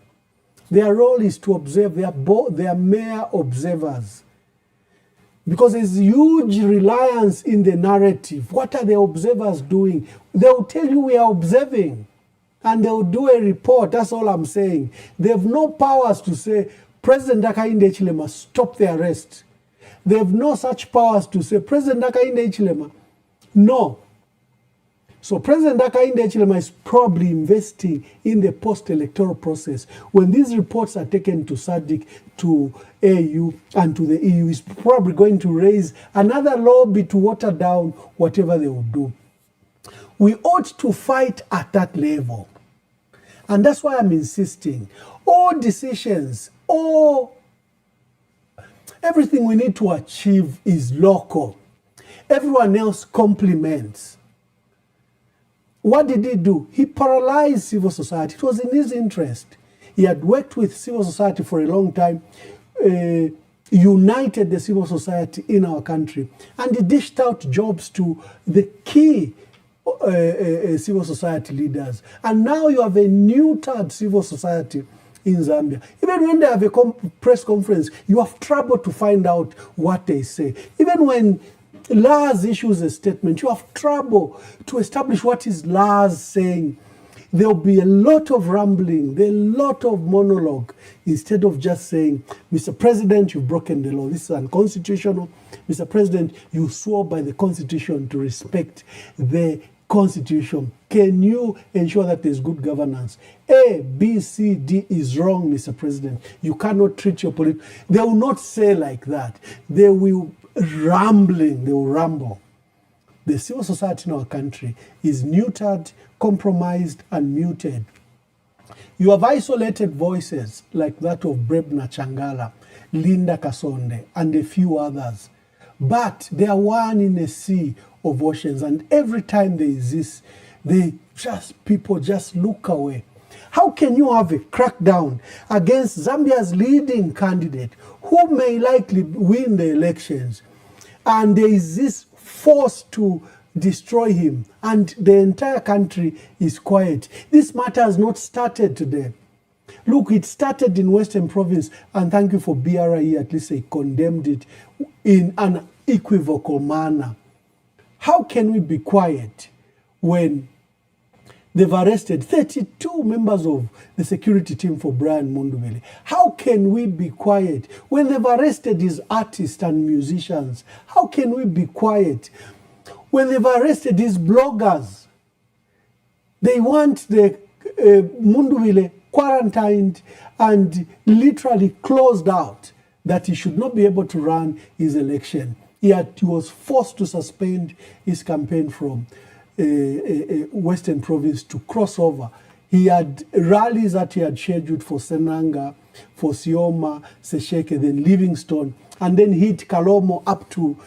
J: Their role is to observe. They are mere observers. Because there's huge reliance in the narrative. What are the observers doing? They'll tell you we are observing. And they'll do a report. That's all I'm saying. They have no powers to say, President Hakainde Hichilema, stop the arrest. They have no such powers to say, President Hakainde Hichilema, no. So President Hakainde Hichilema is probably investing in the post-electoral process. When these reports are taken to SADC, to AU, and to the EU, is probably going to raise another lobby to water down whatever they will do. We ought to fight at that level. And that's why I'm insisting. All decisions, everything we need to achieve is local. Everyone else complements. What did he do? He paralyzed civil society. It was in his interest. He had worked with civil society for a long time, united the civil society in our country, and he dished out jobs to the key civil society leaders. And now you have a neutered civil society in Zambia. Even when they have a press conference, you have trouble to find out what they say. Even when Lars issues a statement, you have trouble to establish what is Lars saying. There will be a lot of rambling, a lot of monologue, instead of just saying, Mr. President, you've broken the law. This is unconstitutional. Mr. President, you swore by the Constitution to respect the Constitution. Can you ensure that there's good governance? A, B, C, D is wrong, Mr. President. You cannot treat your politics. They will not say like that. They will rambling, they will ramble. The civil society in our country is neutered, compromised, and muted. You have isolated voices like that of Brebna Changala, Linda Kasonde, and a few others. But they are one in a sea of oceans, and every time there is this, people just look away. How can you have a crackdown against Zambia's leading candidate who may likely win the elections, and there is this force to destroy him, and the entire country is quiet? This matter has not started today. Look, it started in Western Province, and thank you for BRI, at least they condemned it in an equivocal manner. How can we be quiet when they've arrested 32 members of the security team for Brian Mundubile? How can we be quiet when they've arrested his artists and musicians? How can we be quiet when they've arrested his bloggers? They want the Mundubile quarantined and literally closed out, that he should not be able to run his election. Yet he was forced to suspend his campaign from Western Province to cross over. He had rallies that he had scheduled for Senanga, for Sioma, Sesheke, then Livingstone, and then hit Kalomo up to,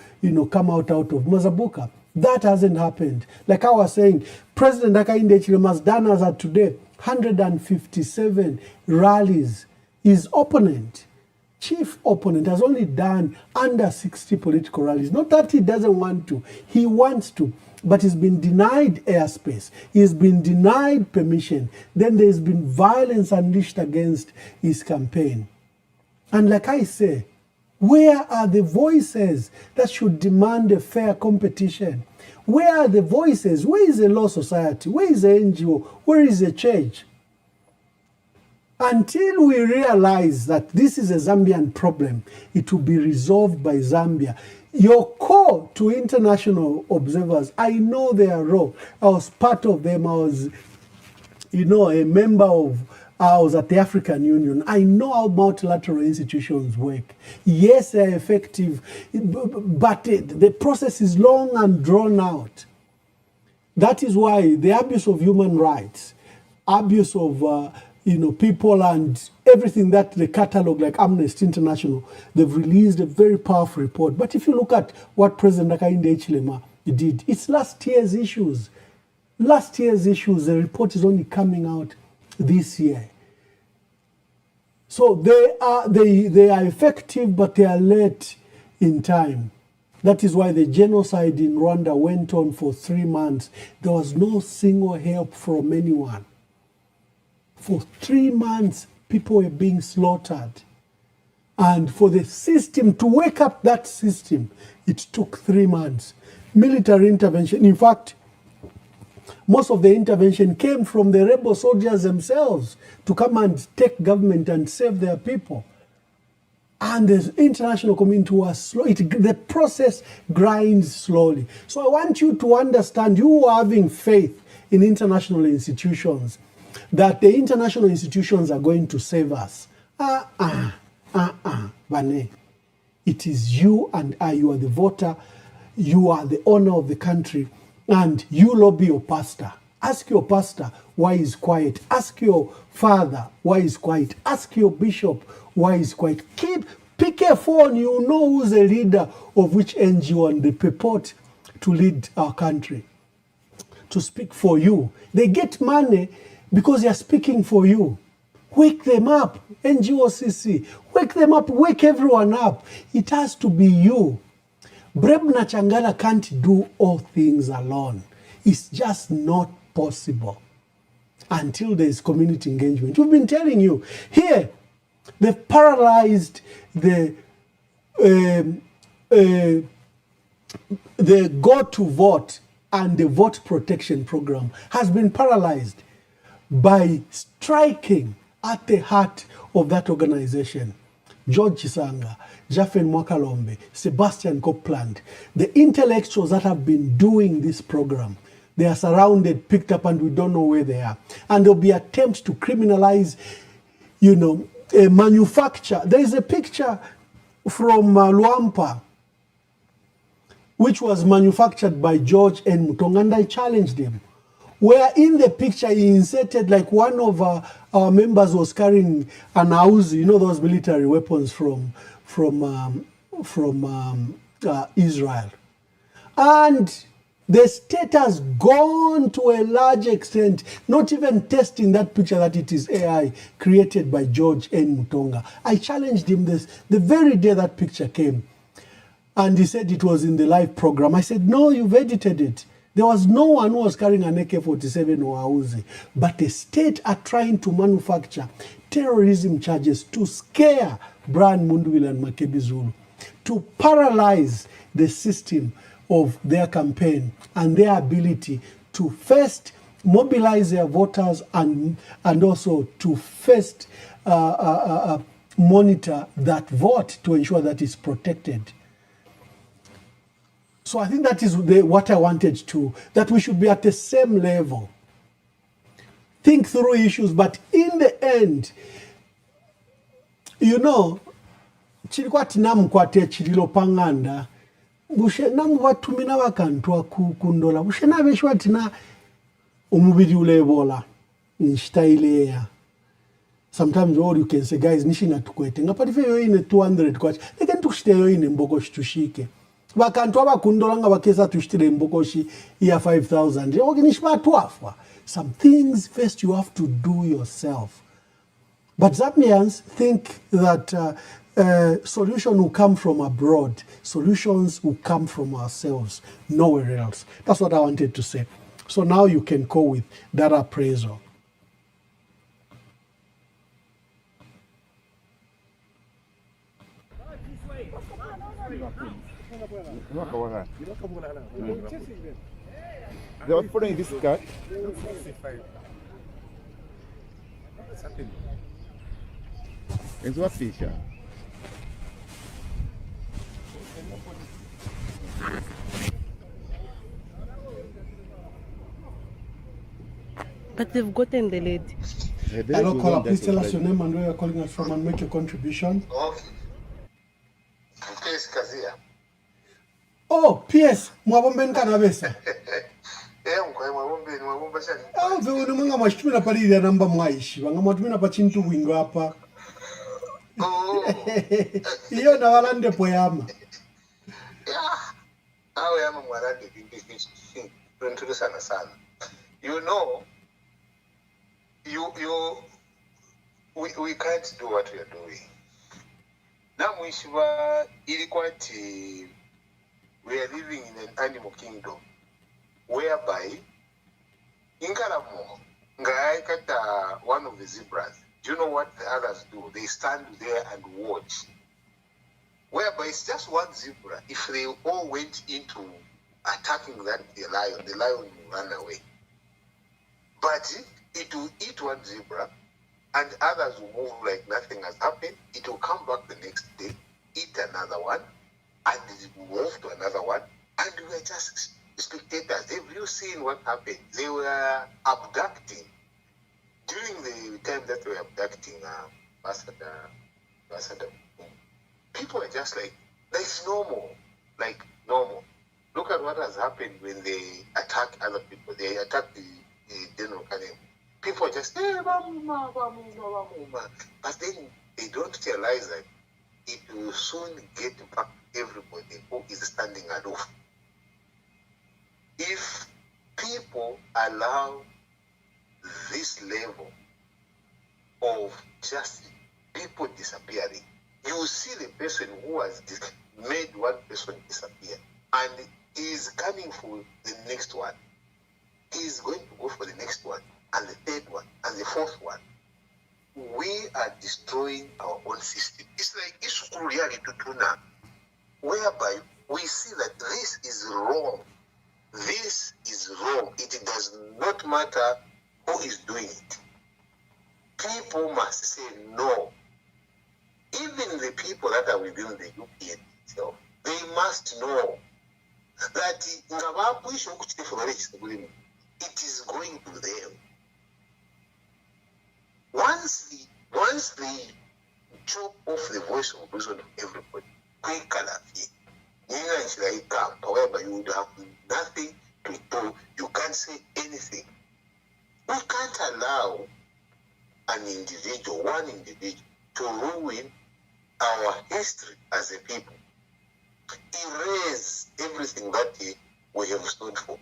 J: come out of Mazabuka. That hasn't happened. Like I was saying, President Hakainde Hichilema has done as of today 157 rallies. His opponent, chief opponent, has only done under 60 political rallies. Not that he doesn't want to, he wants to, but he's been denied airspace. He's been denied permission. Then there's been violence unleashed against his campaign. And like I say, where are the voices that should demand a fair competition? Where are the voices? Where is the law society? Where is the NGO? Where is the church? Until we realize that this is a Zambian problem, it will be resolved by Zambia. Your call to international observers, I know their role. I was part of them. I was, a member of, I was at the African Union. I know how multilateral institutions work. Yes, they're effective, but the process is long and drawn out. That is why the abuse of human rights, abuse of people and everything that they catalog, like Amnesty International, they've released a very powerful report. But if you look at what President Hakainde Hichilema did, it's last year's issues. Last year's issues, the report is only coming out this year. So they are effective, but they are late in time. That is why the genocide in Rwanda went on for 3 months. There was no single help from anyone. For 3 months, people were being slaughtered. And for the system to wake up that system, it took 3 months. Military intervention. In fact, most of the intervention came from the rebel soldiers themselves to come and take government and save their people. And the international community was slow. The process grinds slowly. So I want you to understand, you are having faith in international institutions, that the international institutions are going to save us. Bane. It is you and I. You are the voter. You are the owner of the country. And you lobby your pastor. Ask your pastor why he's quiet. Ask your father why he's quiet. Ask your bishop why he's quiet. Pick a phone. You know who's the leader of which NGO and they purport to lead our country, to speak for you. They get money because they are speaking for you. Wake them up, NGOCC. Wake them up, wake everyone up. It has to be you. Brebna Changala can't do all things alone. It's just not possible until there is community engagement. We've been telling you, here, they've paralyzed the Go to Vote and the vote protection program has been paralyzed by striking at the heart of that organization. George Chisanga, Jaffen Mwakalombe, Sebastian Copeland, the intellectuals that have been doing this program, they are surrounded, picked up, and we don't know where they are. And there'll be attempts to criminalize, a manufacture. There is a picture from Luampa, which was manufactured by George N. Mutonga, and I challenged him. Where in the picture he inserted, like one of our members was carrying an Uzi, those military weapons from Israel. And the state has gone to a large extent, not even testing that picture that it is AI created by George N. Mutonga. I challenged him this the very day that picture came. And he said it was in the live program. I said, no, you've edited it. There was no one who was carrying an AK-47 or a Uzi. But the state are trying to manufacture terrorism charges to scare Brian Mundubile and Makebi Zulu, to paralyze the system of their campaign and their ability to first mobilize their voters and also to first monitor that vote to ensure that it's protected. So I think that is what I wanted to, that we should be at the same level. Think through issues, but in the end, chilikuwa tinamukwate chililo panganda, bushe namu watumina wakantua kukundola, bushe na vishwa tina umubidi ulebola, nishtailea. Sometimes all you can say, guys, nishinga tukwete. Ngapatife yoine 200 kwachi, leken tukushite yoine mbokoshi tushike. Wakantu abakundolanga bakeza tushitire mbokoshi ya 5,000. Oginishba tuafwa. Some things first you have to do yourself. But Zambians think that solution will come from abroad. Solutions will come from ourselves, nowhere else. That's what I wanted to say. So now you can go with that appraisal.
C: They were following this car.
H: What's happening?
C: Enziwapisha.
D: But they've gotten the lady.
J: Hello, caller. Please tell us your name and where you're calling us from and make your contribution.
N: Okay. PS Kazia.
J: Oh, PS. Mwabomben kanabesa.
N: Mwabomba shani.
J: Ah, veo ni mwanga mashtumina pali ya namba mwaishi. Wanga mwatumina pa chintu wingo hapa. Iyo na walande poyama.
N: Yeah. Awe yama mwarande tunatulu sana sana. You know, we can't do what we are doing. Na mwishiwa ilikuwa ati we are living in an animal kingdom whereby Ingalamo ngai kata one of the zebras. Do you know what the others do? They stand there and watch. Whereby it's just one zebra. If they all went into attacking the lion will run away. But it will eat one zebra and others will move like nothing has happened. It will come back the next day, eat another one, and it will move to another one. And we are just spectators. Have you seen what happened? They were abducting. During the time that we were abducting Ambassador, people are just like normal. Like normal. Look at what has happened when they attack other people. They attack the General Kanem. People are just, but then they don't realize that it will soon get back everybody who is standing aloof. If people allow this level of just people disappearing, you will see the person who has made one person disappear and he is coming for the next one. He is going to go for the next one, and the third one, and the fourth one. We are destroying our own system. It's like Isukuru reality tuna, whereby we see that this is wrong. This is wrong. It does not matter who is doing it. People must say no. Even the people that are within the UPN itself, they must know that it is going to them. Once they chop off the voice of reason of everybody, however, you would have nothing to do. You can't say anything. We can't allow one individual to ruin our history as a people. Erase everything that we have stood for.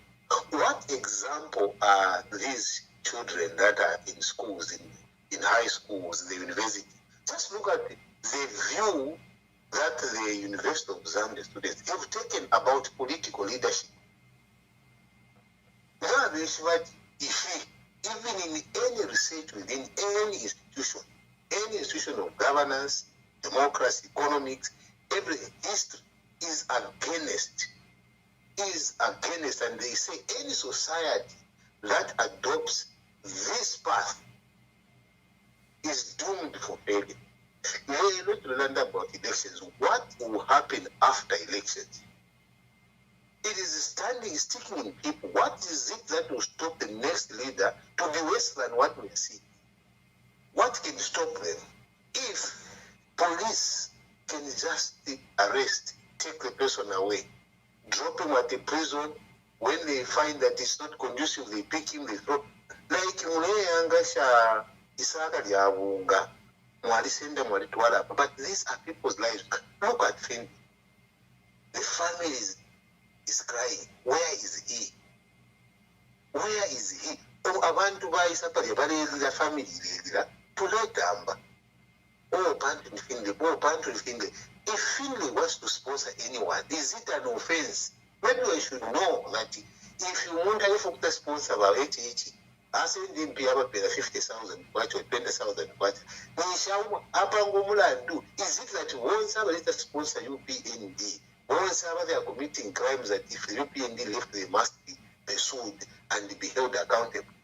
N: What example are these children that are in schools, in high schools, the university? Just look at the view that the University of Zambia students have taken about political leadership. Even in any research within any institution of governance, democracy, economics, every history is against, and they say any society that adopts this path is doomed for failure. You not learn about elections. What will happen after elections? It is sticking in people. What is it that will stop the next leader to be worse than what we see? What can stop them? If police can just arrest, take the person away, drop him at the prison, when they find that it's not conducive, they pick him, they throw. Like Muleyangasha Isaka Diabunga, Mwalisenda Mwalitwala. But these are people's lives. Look at Finn. The family is crying. Where is he? Where is he? Abantu bayisapali balezira family lezira tulegamba. Oh, Bantu Finley. If Finley wants to sponsor anyone, is it an offense? Maybe I should know that if you want to sponsor about 80, I send him to pay 50,000 watch or 20,000 watch. Is it that once somebody sponsor UPND, once somebody are committing crimes that if the UPND left, they must be pursued and be held accountable?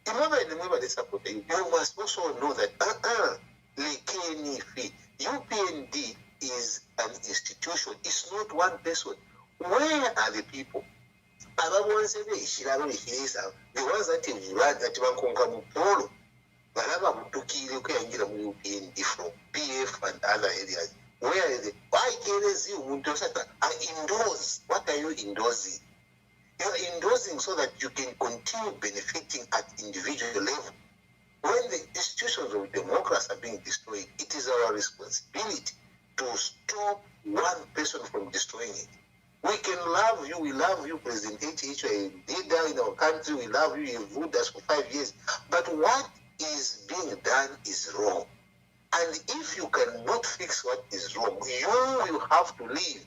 N: Remember, they support you. You must also know that the KNF. UPND is an institution. It's not one person. Where are the people? The ones that have run that Bankonga Mupolo, Baraba Mutukiri, UPND from PF and other areas. Where are they? Why can't you endorse? What are you endorsing? You are endorsing so that you can continue benefiting at individual level. When the institutions of democracy are being destroyed, it is our responsibility to stop one person from destroying it. We can love you, we love you, President HH, a leader in our country, we love you, you've ruled us for 5 years. But what is being done is wrong. And if you cannot fix what is wrong, you will have to leave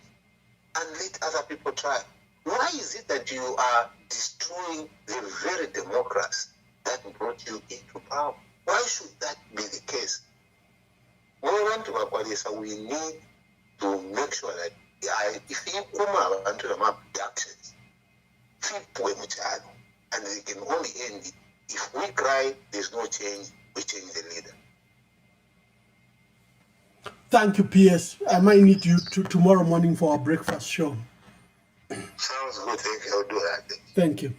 N: and let other people try. Why is it that you are destroying the very democracy that brought you into power? Why should that be the case? We need to make sure that if you come into the map actions, and they can only end it. If we cry, there's no change, we change the leader.
J: Thank you, PS. I might need you tomorrow morning for our breakfast show.
N: Sounds good. Thank you. I'll do that.
J: Thank you.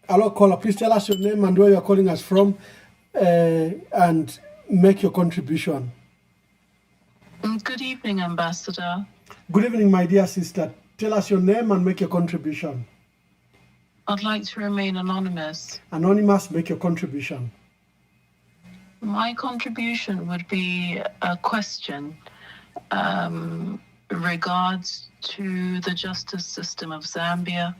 J: Hello, caller. Please tell us your name and where you're calling us from, and make your contribution.
T: Good evening, Ambassador.
J: Good evening, my dear sister. Tell us your name and make your contribution.
T: I'd like to remain anonymous.
J: Anonymous, make your contribution.
T: My contribution would be a question regards to the justice system of Zambia,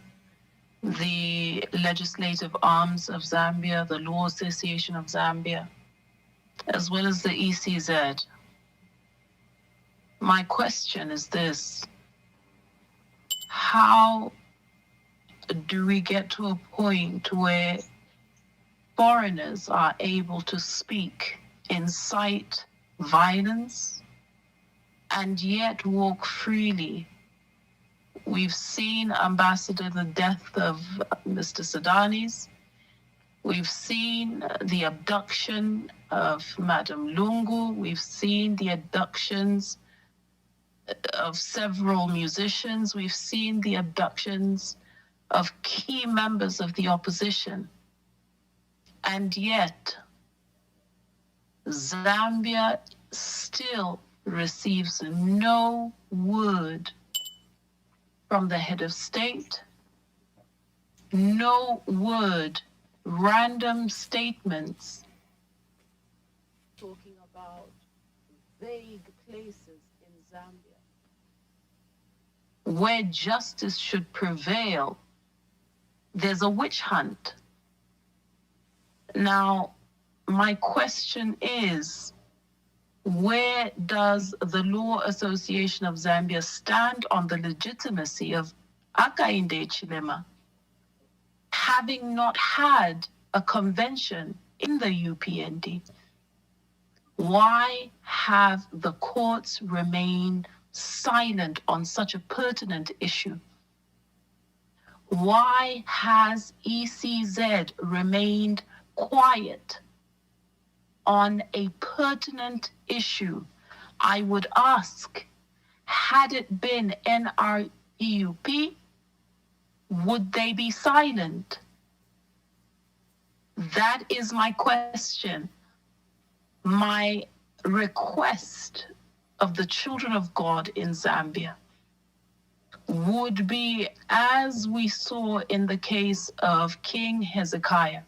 T: the legislative arms of Zambia, the Law Association of Zambia, as well as the ECZ. My question is this: how do we get to a point where foreigners are able to speak, incite violence, and yet walk freely? We've seen, Ambassador, the death of Mr. Sudanis. We've seen the abduction of Madam Lungu. We've seen the abductions of several musicians. We've seen the abductions of key members of the opposition. And yet, Zambia still receives no word from the head of state, no word, random statements talking about vague places in Zambia where justice should prevail. There's a witch hunt. Now, my question is, where does the Law Association of Zambia stand on the legitimacy of Hakainde Hichilema, having not had a convention in the UPND? Why have the courts remained silent on such a pertinent issue? Why has ECZ remained quiet on a pertinent issue? I would ask, had it been NREUP, would they be silent? That is my question. My request of the children of God in Zambia would be, as we saw in the case of King Hezekiah,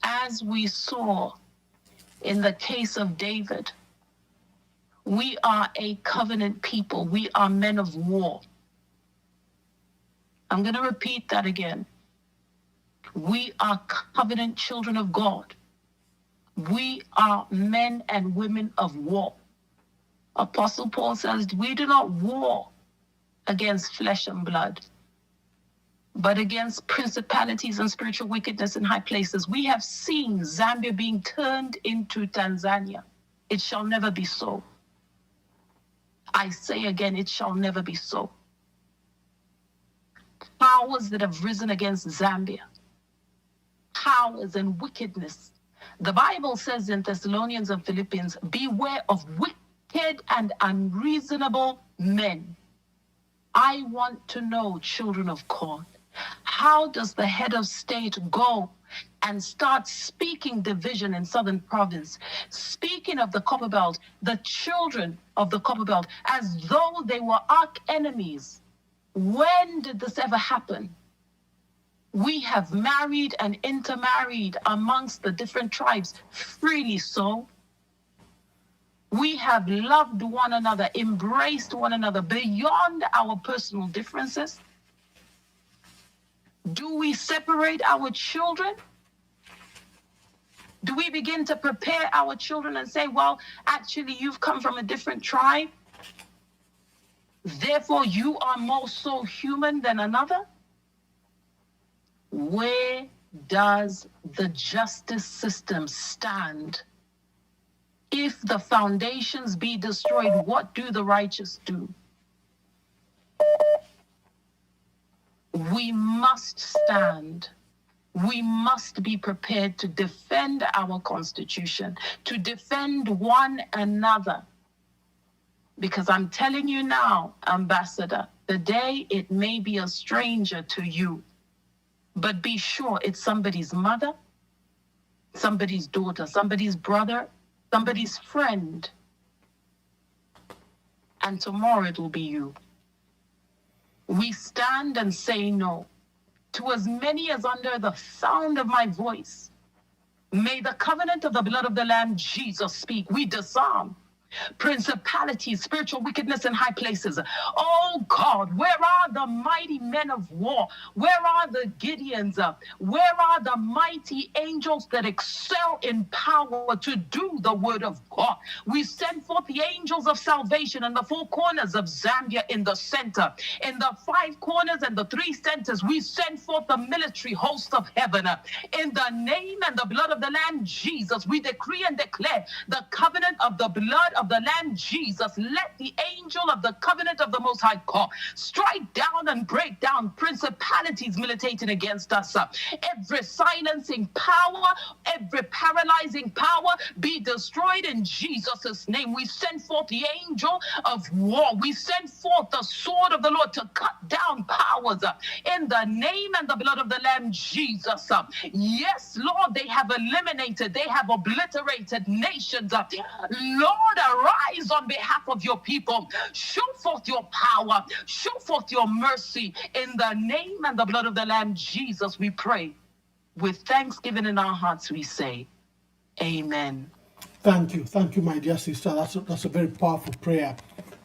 T: as we saw in the case of David, we are a covenant people. We are men of war. I'm going to repeat that again. We are covenant children of God. We are men and women of war. Apostle Paul says, we do not war against flesh and blood, but against principalities and spiritual wickedness in high places. We have seen Zambia being turned into Tanzania. It shall never be so. I say again, it shall never be so. Powers that have risen against Zambia powers and wickedness. The Bible says in Thessalonians and Philippians, beware of wicked and unreasonable men. I want to know, children of God, how does the head of state go and start speaking division in Southern Province, speaking of the Copper Belt, the children of the Copper Belt, as though they were arch enemies? When did this ever happen? We have married and intermarried amongst the different tribes, freely so. We have loved one another, embraced one another beyond our personal differences. Do we separate our children? Do we begin to prepare our children and say, well, actually, you've come from a different tribe, therefore you are more so human than another? Where does the justice system stand? If the foundations be destroyed, what do the righteous do? We must stand. We must be prepared to defend our Constitution, to defend one another. Because I'm telling you now, Ambassador, the day it may be a stranger to you, but be sure it's somebody's mother, somebody's daughter, somebody's brother, somebody's friend. And tomorrow it will be you. We stand and say no to as many as under the sound of my voice. May the covenant of the blood of the Lamb Jesus speak. We disarm principalities, spiritual wickedness in high places. Oh God, where are the mighty men of war? Where are the Gideons? Where are the mighty angels that excel in power to do the word of God? We send forth the angels of salvation in the four corners of Zambia, in the center, in the five corners and the three centers. We send forth the military host of heaven. In the name and the blood of the Lamb Jesus, we decree and declare the covenant of the blood of the Lamb Jesus. Let the angel of the covenant of the Most High God strike down and break down principalities militating against us. Every silencing power, every paralyzing power be destroyed in Jesus' name. We send forth the angel of war. We send forth the sword of the Lord to cut down powers in the name and the blood of the Lamb Jesus. Yes, Lord, they have eliminated, they have obliterated nations. Lord, arise on behalf of your people. Show forth your power. Show forth your mercy. In the name and the blood of the Lamb Jesus, we pray. With thanksgiving in our hearts, we say, amen.
J: Thank you, my dear sister. That's a very powerful prayer.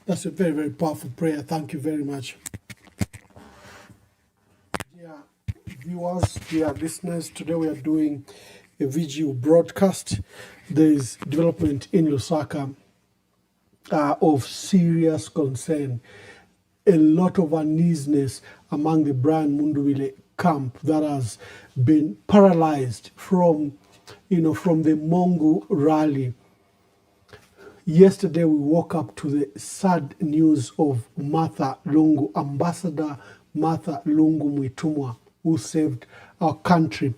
J: That's a very, very powerful prayer. Thank you very much. Dear viewers, dear listeners, today we are doing a video broadcast. There is development in Lusaka of serious concern. A lot of uneasiness among the Brian Mundubile camp that has been paralyzed from the Mongu rally. Yesterday we woke up to the sad news of Martha Lungu, Ambassador Martha Lungu Mwitumwa, who saved our country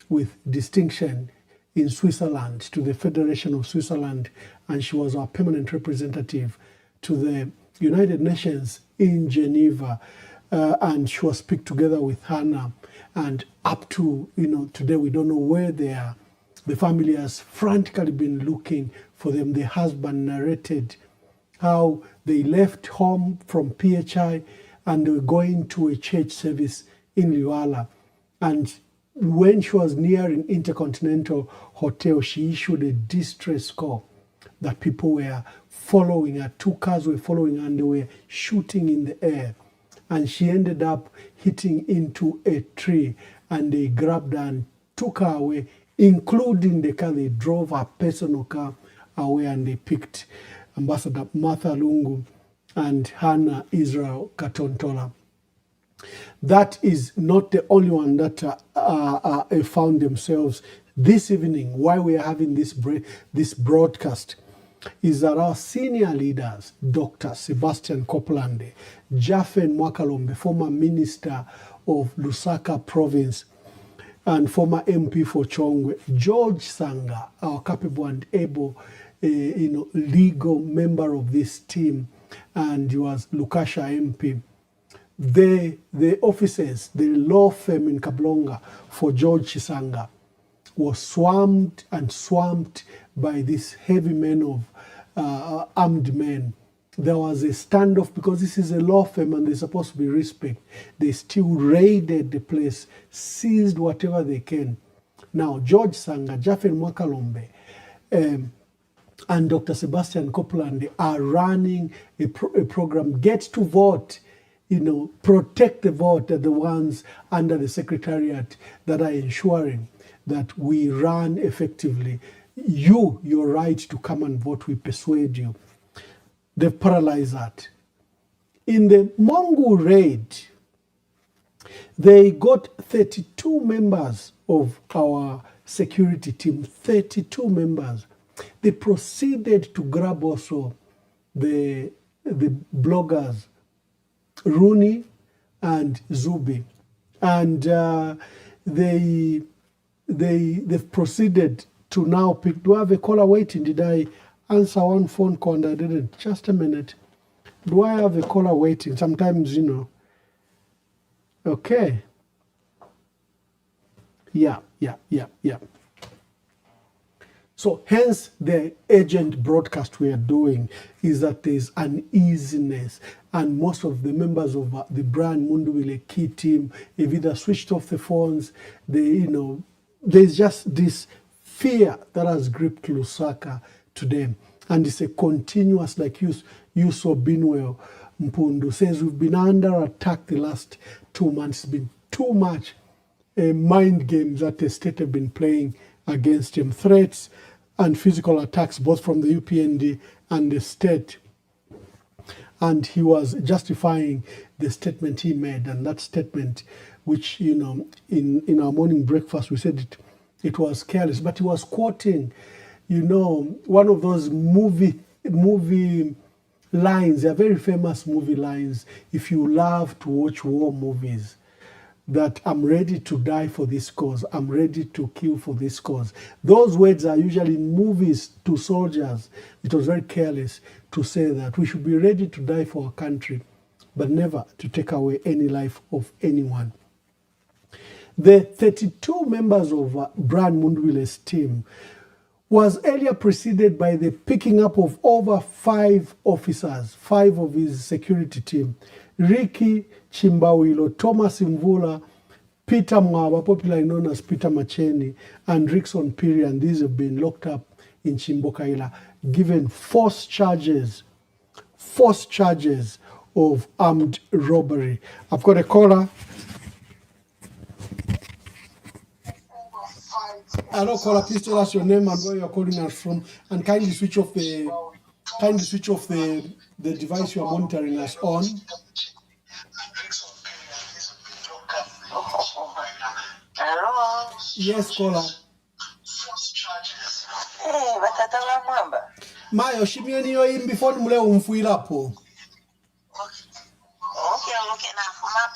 J: with distinction in Switzerland, to the Federation of Switzerland, and she was our permanent representative to the United Nations in Geneva, and she was picked together with Hannah, and up to today we don't know where they are. The family has frantically been looking for them. The husband narrated how they left home from PHI and they were going to a church service in Liwala, and when she was nearing Intercontinental Hotel, she issued a distress call that people were following her. 2 cars were following her and they were shooting in the air. And she ended up hitting into a tree, and they grabbed her and took her away, including the car. They drove her personal car away, and they picked Ambassador Martha Lungu and Hannah Israel Katontola. That is not the only one that found themselves this evening. Why we are having this broadcast is that our senior leaders, Dr. Sebastian Copeland, Jaffe Mwakalombe, former minister of Lusaka province, and former MP for Chongwe, George Sanga, our capable and able legal member of this team, and he was Lukasha MP. The offices, the law firm in Kablonga for George Sanga was swamped by these heavy men of armed men. There was a standoff because this is a law firm and there's supposed to be respect. They still raided the place, seized whatever they can. Now, George Sanga, Jaffer Mwakalombe, and Dr. Sebastian Copeland are running a program, Get to Vote, protect the vote, are the ones under the Secretariat that are ensuring that we run effectively. Your right to come and vote, we persuade you. They've paralyzed that. In the Mongu raid, they got 32 members of our security team, 32 members. They proceeded to grab also the bloggers, Rooney and Zubi. And they've proceeded to now pick. Do I have a caller waiting? Did I answer one phone call and I didn't? Just a minute. Do I have a caller waiting? Sometimes, Okay. Yeah. So hence the urgent broadcast we are doing is that there's uneasiness, and most of the members of the Brian Mundubile key team have either switched off the phones. There's just this fear that has gripped Lusaka today, and it's a continuous, like you saw Binwell Mpundu says, we've been under attack the last 2 months. It's been too much mind games that the state have been playing against him, threats and physical attacks both from the UPND and the state. And he was justifying the statement he made, and that statement, which in our morning breakfast we said it was careless, but he was quoting one of those movie lines. They're very famous movie lines. If you love to watch war movies, that I'm ready to die for this cause, I'm ready to kill for this cause. Those words are usually in movies to soldiers. It was very careless to say that we should be ready to die for our country, but never to take away any life of anyone. The 32 members of Brian Mundubile's team was earlier preceded by the picking up of over 5 officers, 5 of his security team. Ricky Chimbawilo, Thomas Mvula, Peter Mwaba, popularly known as Peter Macheni, and Rickson Piri, and these have been locked up in Chimbokaila, given false charges of armed robbery. I've got a caller. Hello, caller. Please tell us your name and where you're calling us from, and kindly switch off the device you are monitoring us on.
U: Hello.
J: Yes, caller.
U: Hey, batata wa mwamba.
J: Mayo shimieni yo imbi phone mule umfuila po.
U: Okay, nafuma.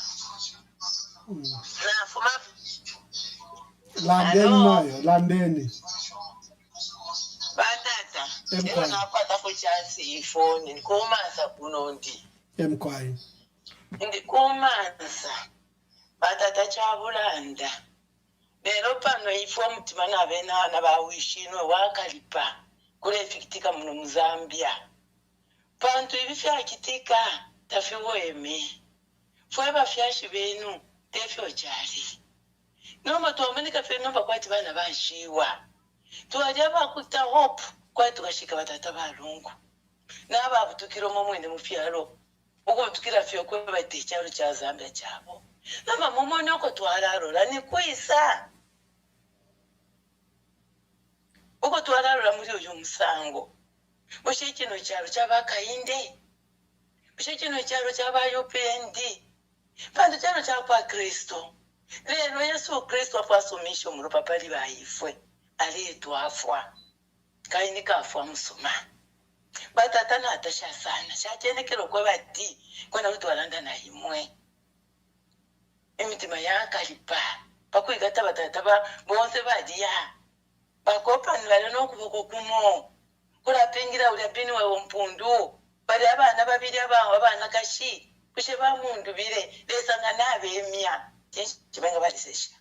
J: Landeni Mayo, landeni.
U: Batata. Eno napata ku chance ifoni nkomansa kunondi.
J: Emkwai.
U: Ndikomansa. Batata chabulanda. Lero pano ifo mutima nabenana bawishino wakalipa kule fikitika muno Muzambia. Pantu ibifya kitika tafiweme. Fwe bafyashi benu tefyo chali. Nomba tuwamenika fe nomba kwati bana banshiwa. Tuwajaba kuta hope kwati tukashika batata balungu. Naba abutukiro momwene mufyalo. Uko butukira fyo kwe bati cyaro cya Zambia cyabo. Nama momo noko twararola ni kwisa. Uko twararola muri uyu musango. Bushe kino cyaro cy'abakainde. Bushe kino cyaro cy'abayopnd. Pande cyaro cy'apa Kristo. Lero Yesu Kristo afasumisho mu rupapa libayifwe. Ali twafwa. Kaini kafwa musoma. Batata na atasha sana. Shatenekero kwa bati. Kwana utwalanda na imwe. Emitima yakalipa bakwigata batata bonse badya bakopanira n'okuboko kumo kulapingira ulyabini wewe mpundu bali abana babiri abana kashi kushe bamundubire lesanga nabemya kibenga balisesha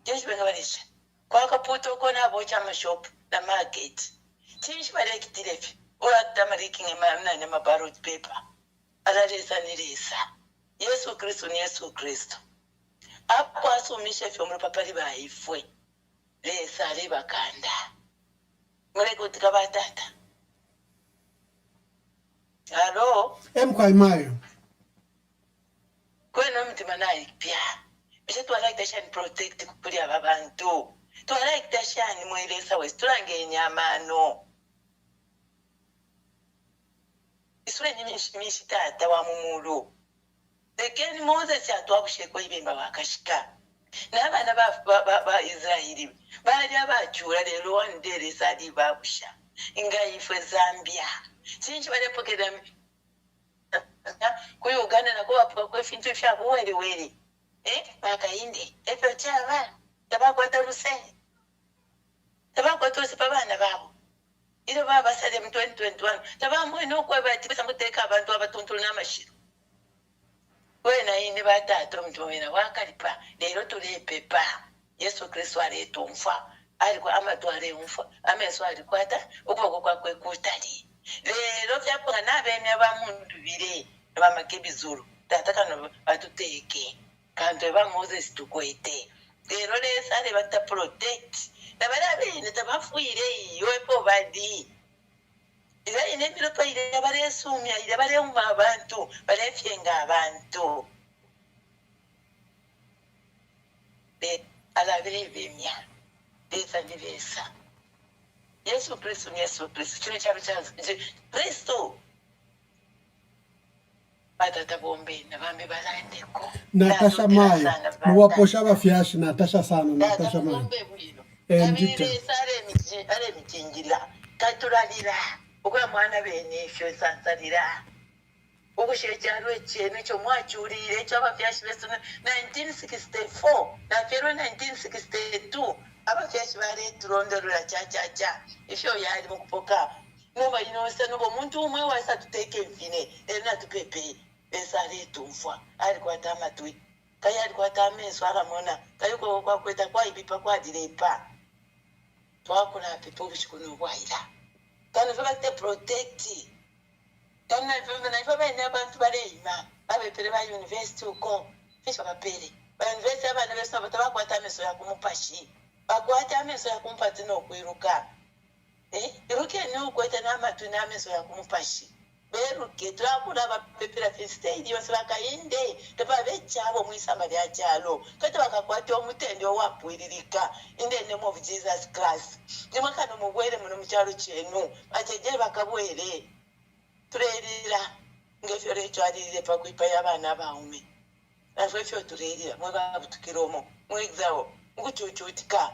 U: kibenga balisesha kwa kaputo kona bocha mashop na market tinshi balekitirefi ora tamariking emana ne mabarot paper alalesa nilesa Yesu Kristo ni Yesu Kristo apo asumisha fyo mupapali baifwe lesa libakanda muleko tikabatata halo
J: Emkwaimayo
U: kwena mtima nayi pya bishe twala kitashani protect kuli ababantu twala kitashani mwelesa wesi tulange enyamano isure nyimishi tata wa mumulu Dekeni Moses atwabusheko ibimba bakashika n'abana ba Israeli bali abachura lero wandere sadi babusha ingayifwe Zambia sinchi balepokera ku Uganda nako bapuka ku fintu fya wele bakayinde efe chava tabakwata luse tabakwata luse babana babo ilo baba sale mu 2021 tabamwe nokwe batibisa muteka abantu abatuntulu n'amashiro wena ine batata mtumena wakalipa lero tulepepa Yesu Kristo aletumfa alikuwa amatwale umfa ameso alikwata ukuboko kwakwe kutali lero byapanga nabemya bamundu bire bamakebizuru tatakano batuteke kanto ba Moses tukwete lero lesale bata protect nabalabene tabafuire yoepo badi ila inembiro pa ile balesumya ile balema abantu balefyenga abantu alabire bimya lesa nilesa Yesu Kristo kino cyaro cyazo Kristo batata bombe nabambe balandeko
J: Natasha Mayo muwaposha bafyashi Natasha sana Natasha Mayo
U: ndita ale mikingira katuralira ukwa mwana bene fyo sansalira ukushecyarwe cyene cyo mwachurire cyo abafyashi besu 1964 na fero 1962 abafyashi bare turondorera cha ifyo yali mukupoka nuba inose nubo muntu umwe wasa tuteke mfine ena tupepe esale tumfwa ali kwa tamatwi kaya ali kwa tameso aramona kayuko kwa kweta kwa ibipa kwa direpa twakula pepo bishikuno bwaira kana fabate protect kana fabana fabana abantu bareima abepere ba university uko fisha bapere ba university abana beso batabakwata ameso ya kumupashi bakwata ameso ya kumpati no kwiruka iruke ni ukweta n'amatu n'ameso ya kumupashi beruke twakula bapepera fistadi bose bakayinde tebabecyabo mwisamba lya cyalo kati bakakwata omutende owapwiririka in the name of Jesus Christ nimakano mubwere muno mucyalo cyenu bategere bakabwere turerira ngefyo lecho alire pakwipa y'abana baume nafwe fyo turerira mwe babutukiromo mwegzawo ngucucutika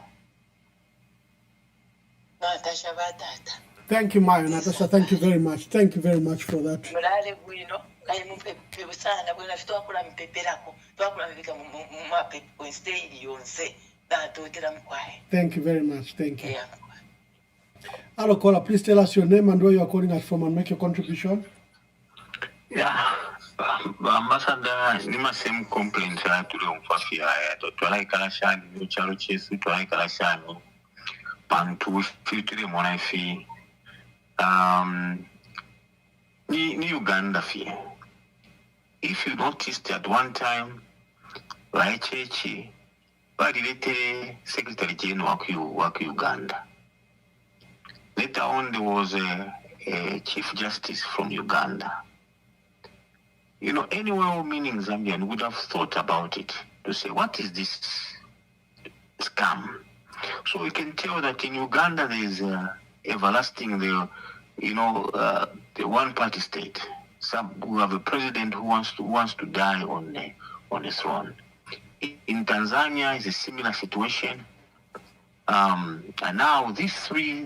U: Natasha batata
J: Thank you, Mayo. Natasha, thank you very much. Thank you very much for that.
U: mulale bwino kali mupepe busana bwino fitwakula mpeperako twakula mbika mu mapepe instead yonse natotera mukwaye.
J: Thank you very much. Thank you. Hello, caller. Please tell us your name and where you are calling us from and make your contribution.
A: Yeah, ambassador, ni same complaints ya tuli umfafia ya twala ikala shani no chalo chesu twala ikala shani pantu fitiri mona ifi ni Uganda fi. If you noticed at one time like chechi badilete secretary general wa Uganda. Later on there was a chief justice from Uganda. You know, any well-meaning Zambian would have thought about it to say, what is this scam? So we can tell that in Uganda there is everlasting, the one-party state. We have a president who wants to die on the throne. In Tanzania, it's a similar situation. And now these three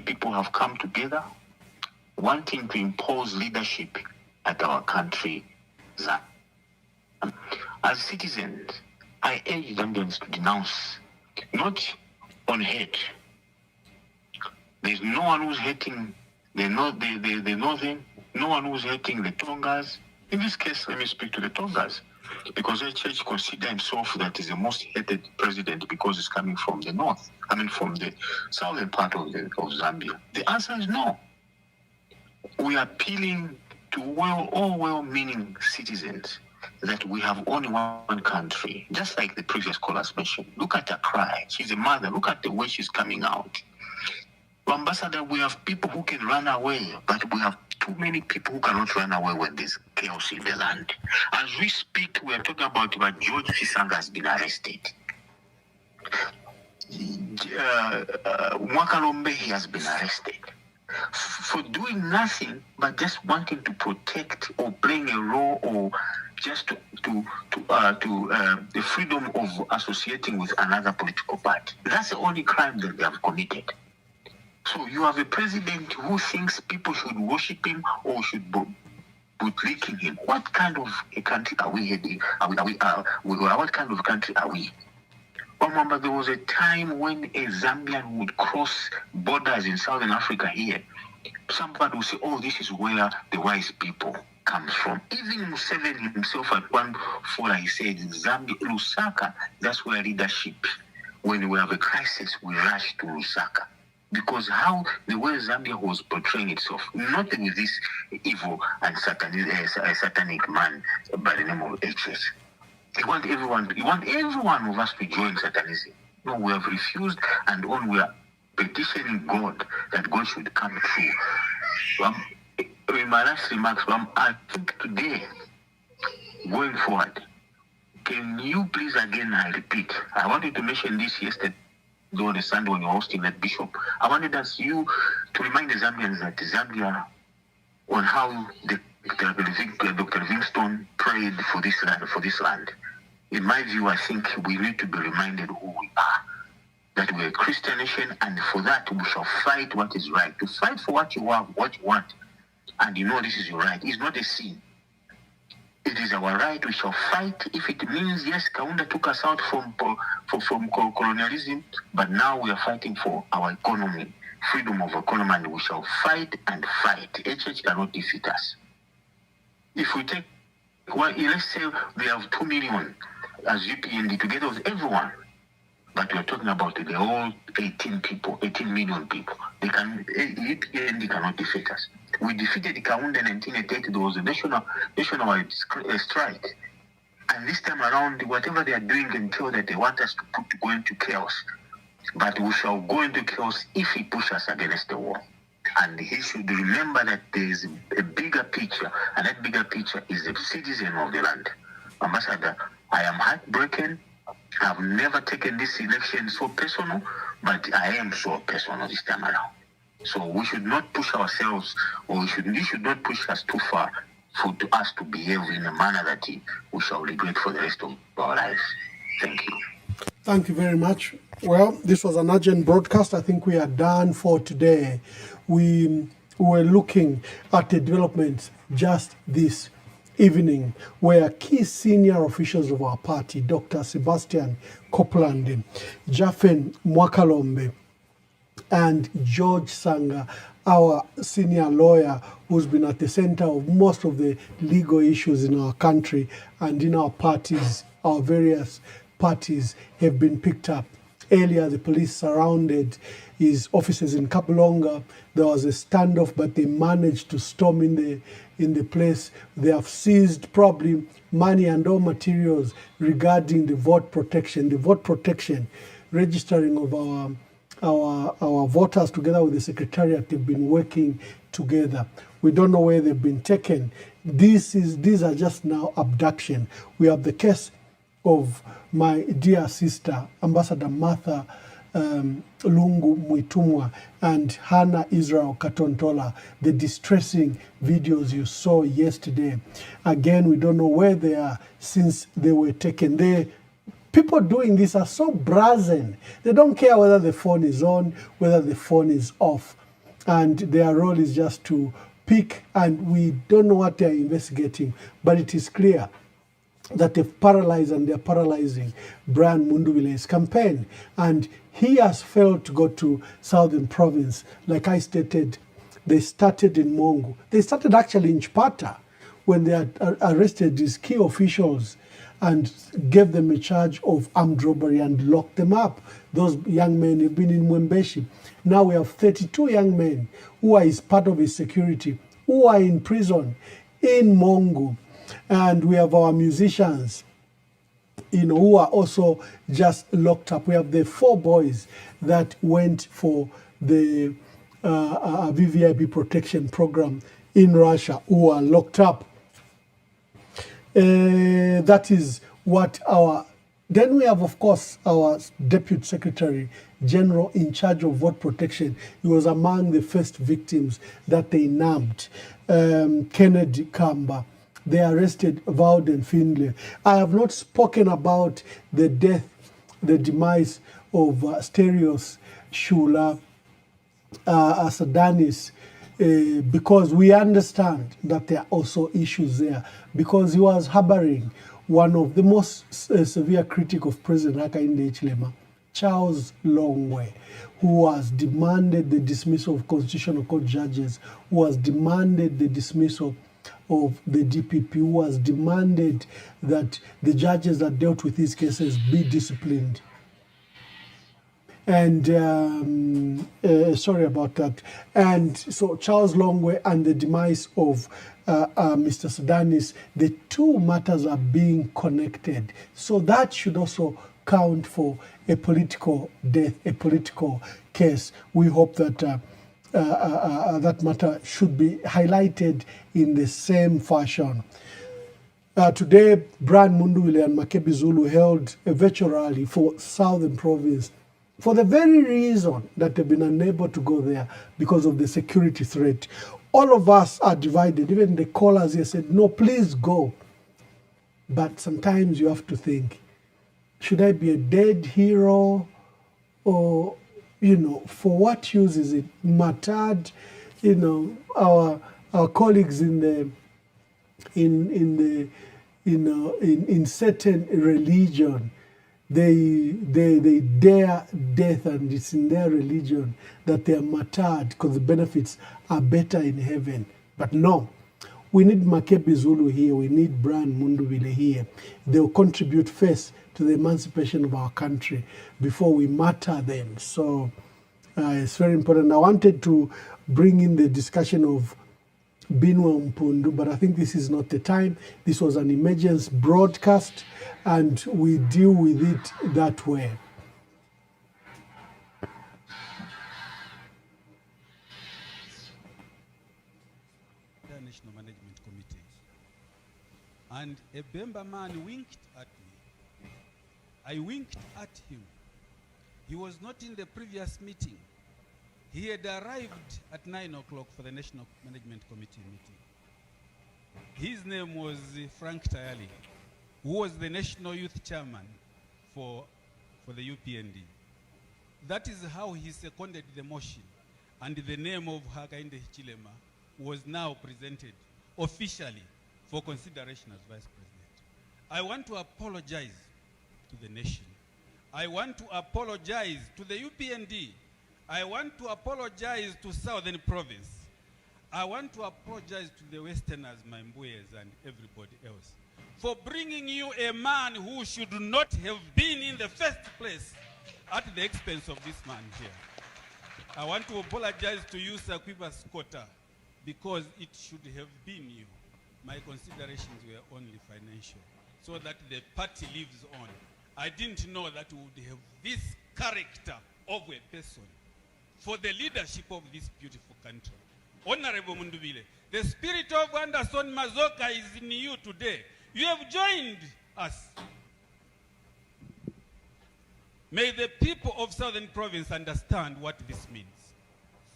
A: people have come together, wanting to impose leadership at our country. As citizens, I urge Zambians to denounce, not on hate. There's no one who's hating the Northern, no one who's hating the Tongas. In this case, let me speak to the Tongas, because the church consider himself that is the most hated president because he's coming from the north, from the southern part of Zambia. The answer is no. We are appealing to all well-meaning citizens that we have only one country, just like the previous callers mentioned. Look at her cry. She's a mother. Look at the way she's coming out. Ambassador, we have people who can run away, but we have too many people who cannot run away when there's chaos in the land. As we speak, we are talking about what George Fisanga has been arrested. Mwakalombe, he has been arrested for doing nothing but just wanting to protect or playing a role or just to the freedom of associating with another political party. That's the only crime that they have committed. So you have a president who thinks people should worship him or should bootlicking him. What kind of a country are we heading? What kind of country are we? Remember, there was a time when a Zambian would cross borders in Southern Africa here. Somebody would say, oh, this is where the wise people comes from. Even Museveni himself at one fora, he said, Zambia, Lusaka, that's where leadership. When we have a crisis, we rush to Lusaka. Because how the way Zambia was portraying itself, not with this evil and satanic man by the name of HS. You want everyone of us to join Satanism. No, we have refused, and we are petitioning God that God should come through. In my last remarks, I think today, going forward, can you please again, I repeat, I wanted to mention this yesterday on the Sunday when you were hosting that bishop. I wanted you to remind the Zambians that Zambia, on how Dr. Livingstone prayed for this land. In my view, I think we need to be reminded who we are, that we're a Christian nation, and for that we shall fight what is right. To fight for what you want, and you know this is your right, is not a sin. It is our right. We shall fight. If it means, yes, Kaunda took us out from colonialism, but now we are fighting for our economy, freedom of economy, and we shall fight and fight. HH cannot defeat us. If we take, let's say we have 2 million as UPND together with everyone, but we are talking about the whole 18 million people. UPND cannot defeat us. We defeated Kaunda in 1988. There was a nationwide strike. And this time around, whatever they are doing until that they want us to go into chaos. But we shall go into chaos if he pushes us against the wall. And he should remember that there is a bigger picture, and that bigger picture is the citizen of the land. Ambassador, I am heartbroken. I've never taken this election so personal, but I am so personal this time around. So we should not push ourselves, or we should not push us too far for us to behave in a manner that we shall regret for the rest of our lives. Thank you.
J: Thank you very much. Well, this was an urgent broadcast. I think we are done for today. We were looking at the developments just this evening where key senior officials of our party, Dr. Sebastian Copeland, Jaffen Mwakalombe, and George Sanga, our senior lawyer who's been at the center of most of the legal issues in our country and in our parties, our various parties, have been picked up. Earlier, the police surrounded his offices in Kapulonga. There was a standoff, but they managed to storm in the place. They have seized probably money and all materials regarding the vote protection. The vote protection registering of our voters together with the secretariat. They've been working together. We don't know where they've been taken. These are just now abduction. We have the case of my dear sister, Ambassador Martha Lungu Mwitumwa and Hannah Israel Katontola, the distressing videos you saw yesterday. Again, we don't know where they are since they were taken. People doing this are so brazen. They don't care whether the phone is on, whether the phone is off. And their role is just to pick, and we don't know what they're investigating. But it is clear that have paralyzed, and they're paralyzing Brian Munduwile's campaign. And he has failed to go to Southern Province. Like I stated, they started in Mongu. They started actually in Chipata when they had arrested these key officials and gave them a charge of armed robbery and locked them up. Those young men have been in Mwembeshi. Now we have 32 young men who are part of his security, who are in prison in Mongu. And we have our musicians, who are also just locked up. We have the 4 boys that went for the VVIP protection program in Russia, who are locked up. That is what then we have, of course, our Deputy Secretary General in charge of vote protection. He was among the first victims that they nabbed, Kennedy Kamba. They arrested Valden Findlay. I have not spoken about the demise of Stereos Shula Sadanis, because we understand that there are also issues there, because he was harboring one of the most severe critics of President Hakainde Hichilema, Charles Longwe, who has demanded the dismissal of Constitutional Court judges, who has demanded the dismissal of the DPP, who has demanded that the judges that dealt with these cases be disciplined. And sorry about that. And so Charles Longwe and the demise of Mr. Sudanis, the two matters are being connected. So that should also count for a political death, a political case. We hope that that matter should be highlighted in the same fashion. Today, Brian Munduwile and Makebi Zulu held a virtual rally for Southern Province for the very reason that they've been unable to go there because of the security threat. All of us are divided. Even the callers here said, no, please go. But sometimes you have to think, should I be a dead hero? Or, for what use is it? Matad, our colleagues in certain religion, they dare death, and it's in their religion that they are martyred because the benefits are better in heaven. But no, we need Makebi Zulu here, we need Brian Munduwile here. They'll contribute first to the emancipation of our country before we martyr them. So it's very important. I wanted to bring in the discussion of Binwa Mpundu, but I think this is not the time. This was an emergency broadcast, and we deal with it that way.
H: National Management Committee, and a Bemba man winked at me. I winked at him. He was not in the previous meeting. He had arrived at 9 o'clock for the National Management Committee meeting. His name was Frank Tayali, who was the National Youth Chairman for the UPND. That is how he seconded the motion, and the name of Hakainde Hichilema was now presented officially for consideration as Vice President. I want to apologize to the nation. I want to apologize to the UPND. I want to apologize to Southern Province. I want to apologize to the Westerners, my Mbuyes, and everybody else for bringing you a man who should not have been in the first place at the expense of this man here. I want to apologize to you, Sakwiba Scotta, because it should have been you. My considerations were only financial, so that the party lives on. I didn't know that we would have this character of a person for the leadership of this beautiful country. Honorable Munduwile, the spirit of Anderson Mazoka is in you today. You have joined us. May the people of Southern Province understand what this means.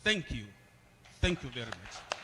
H: Thank you. Thank you very much.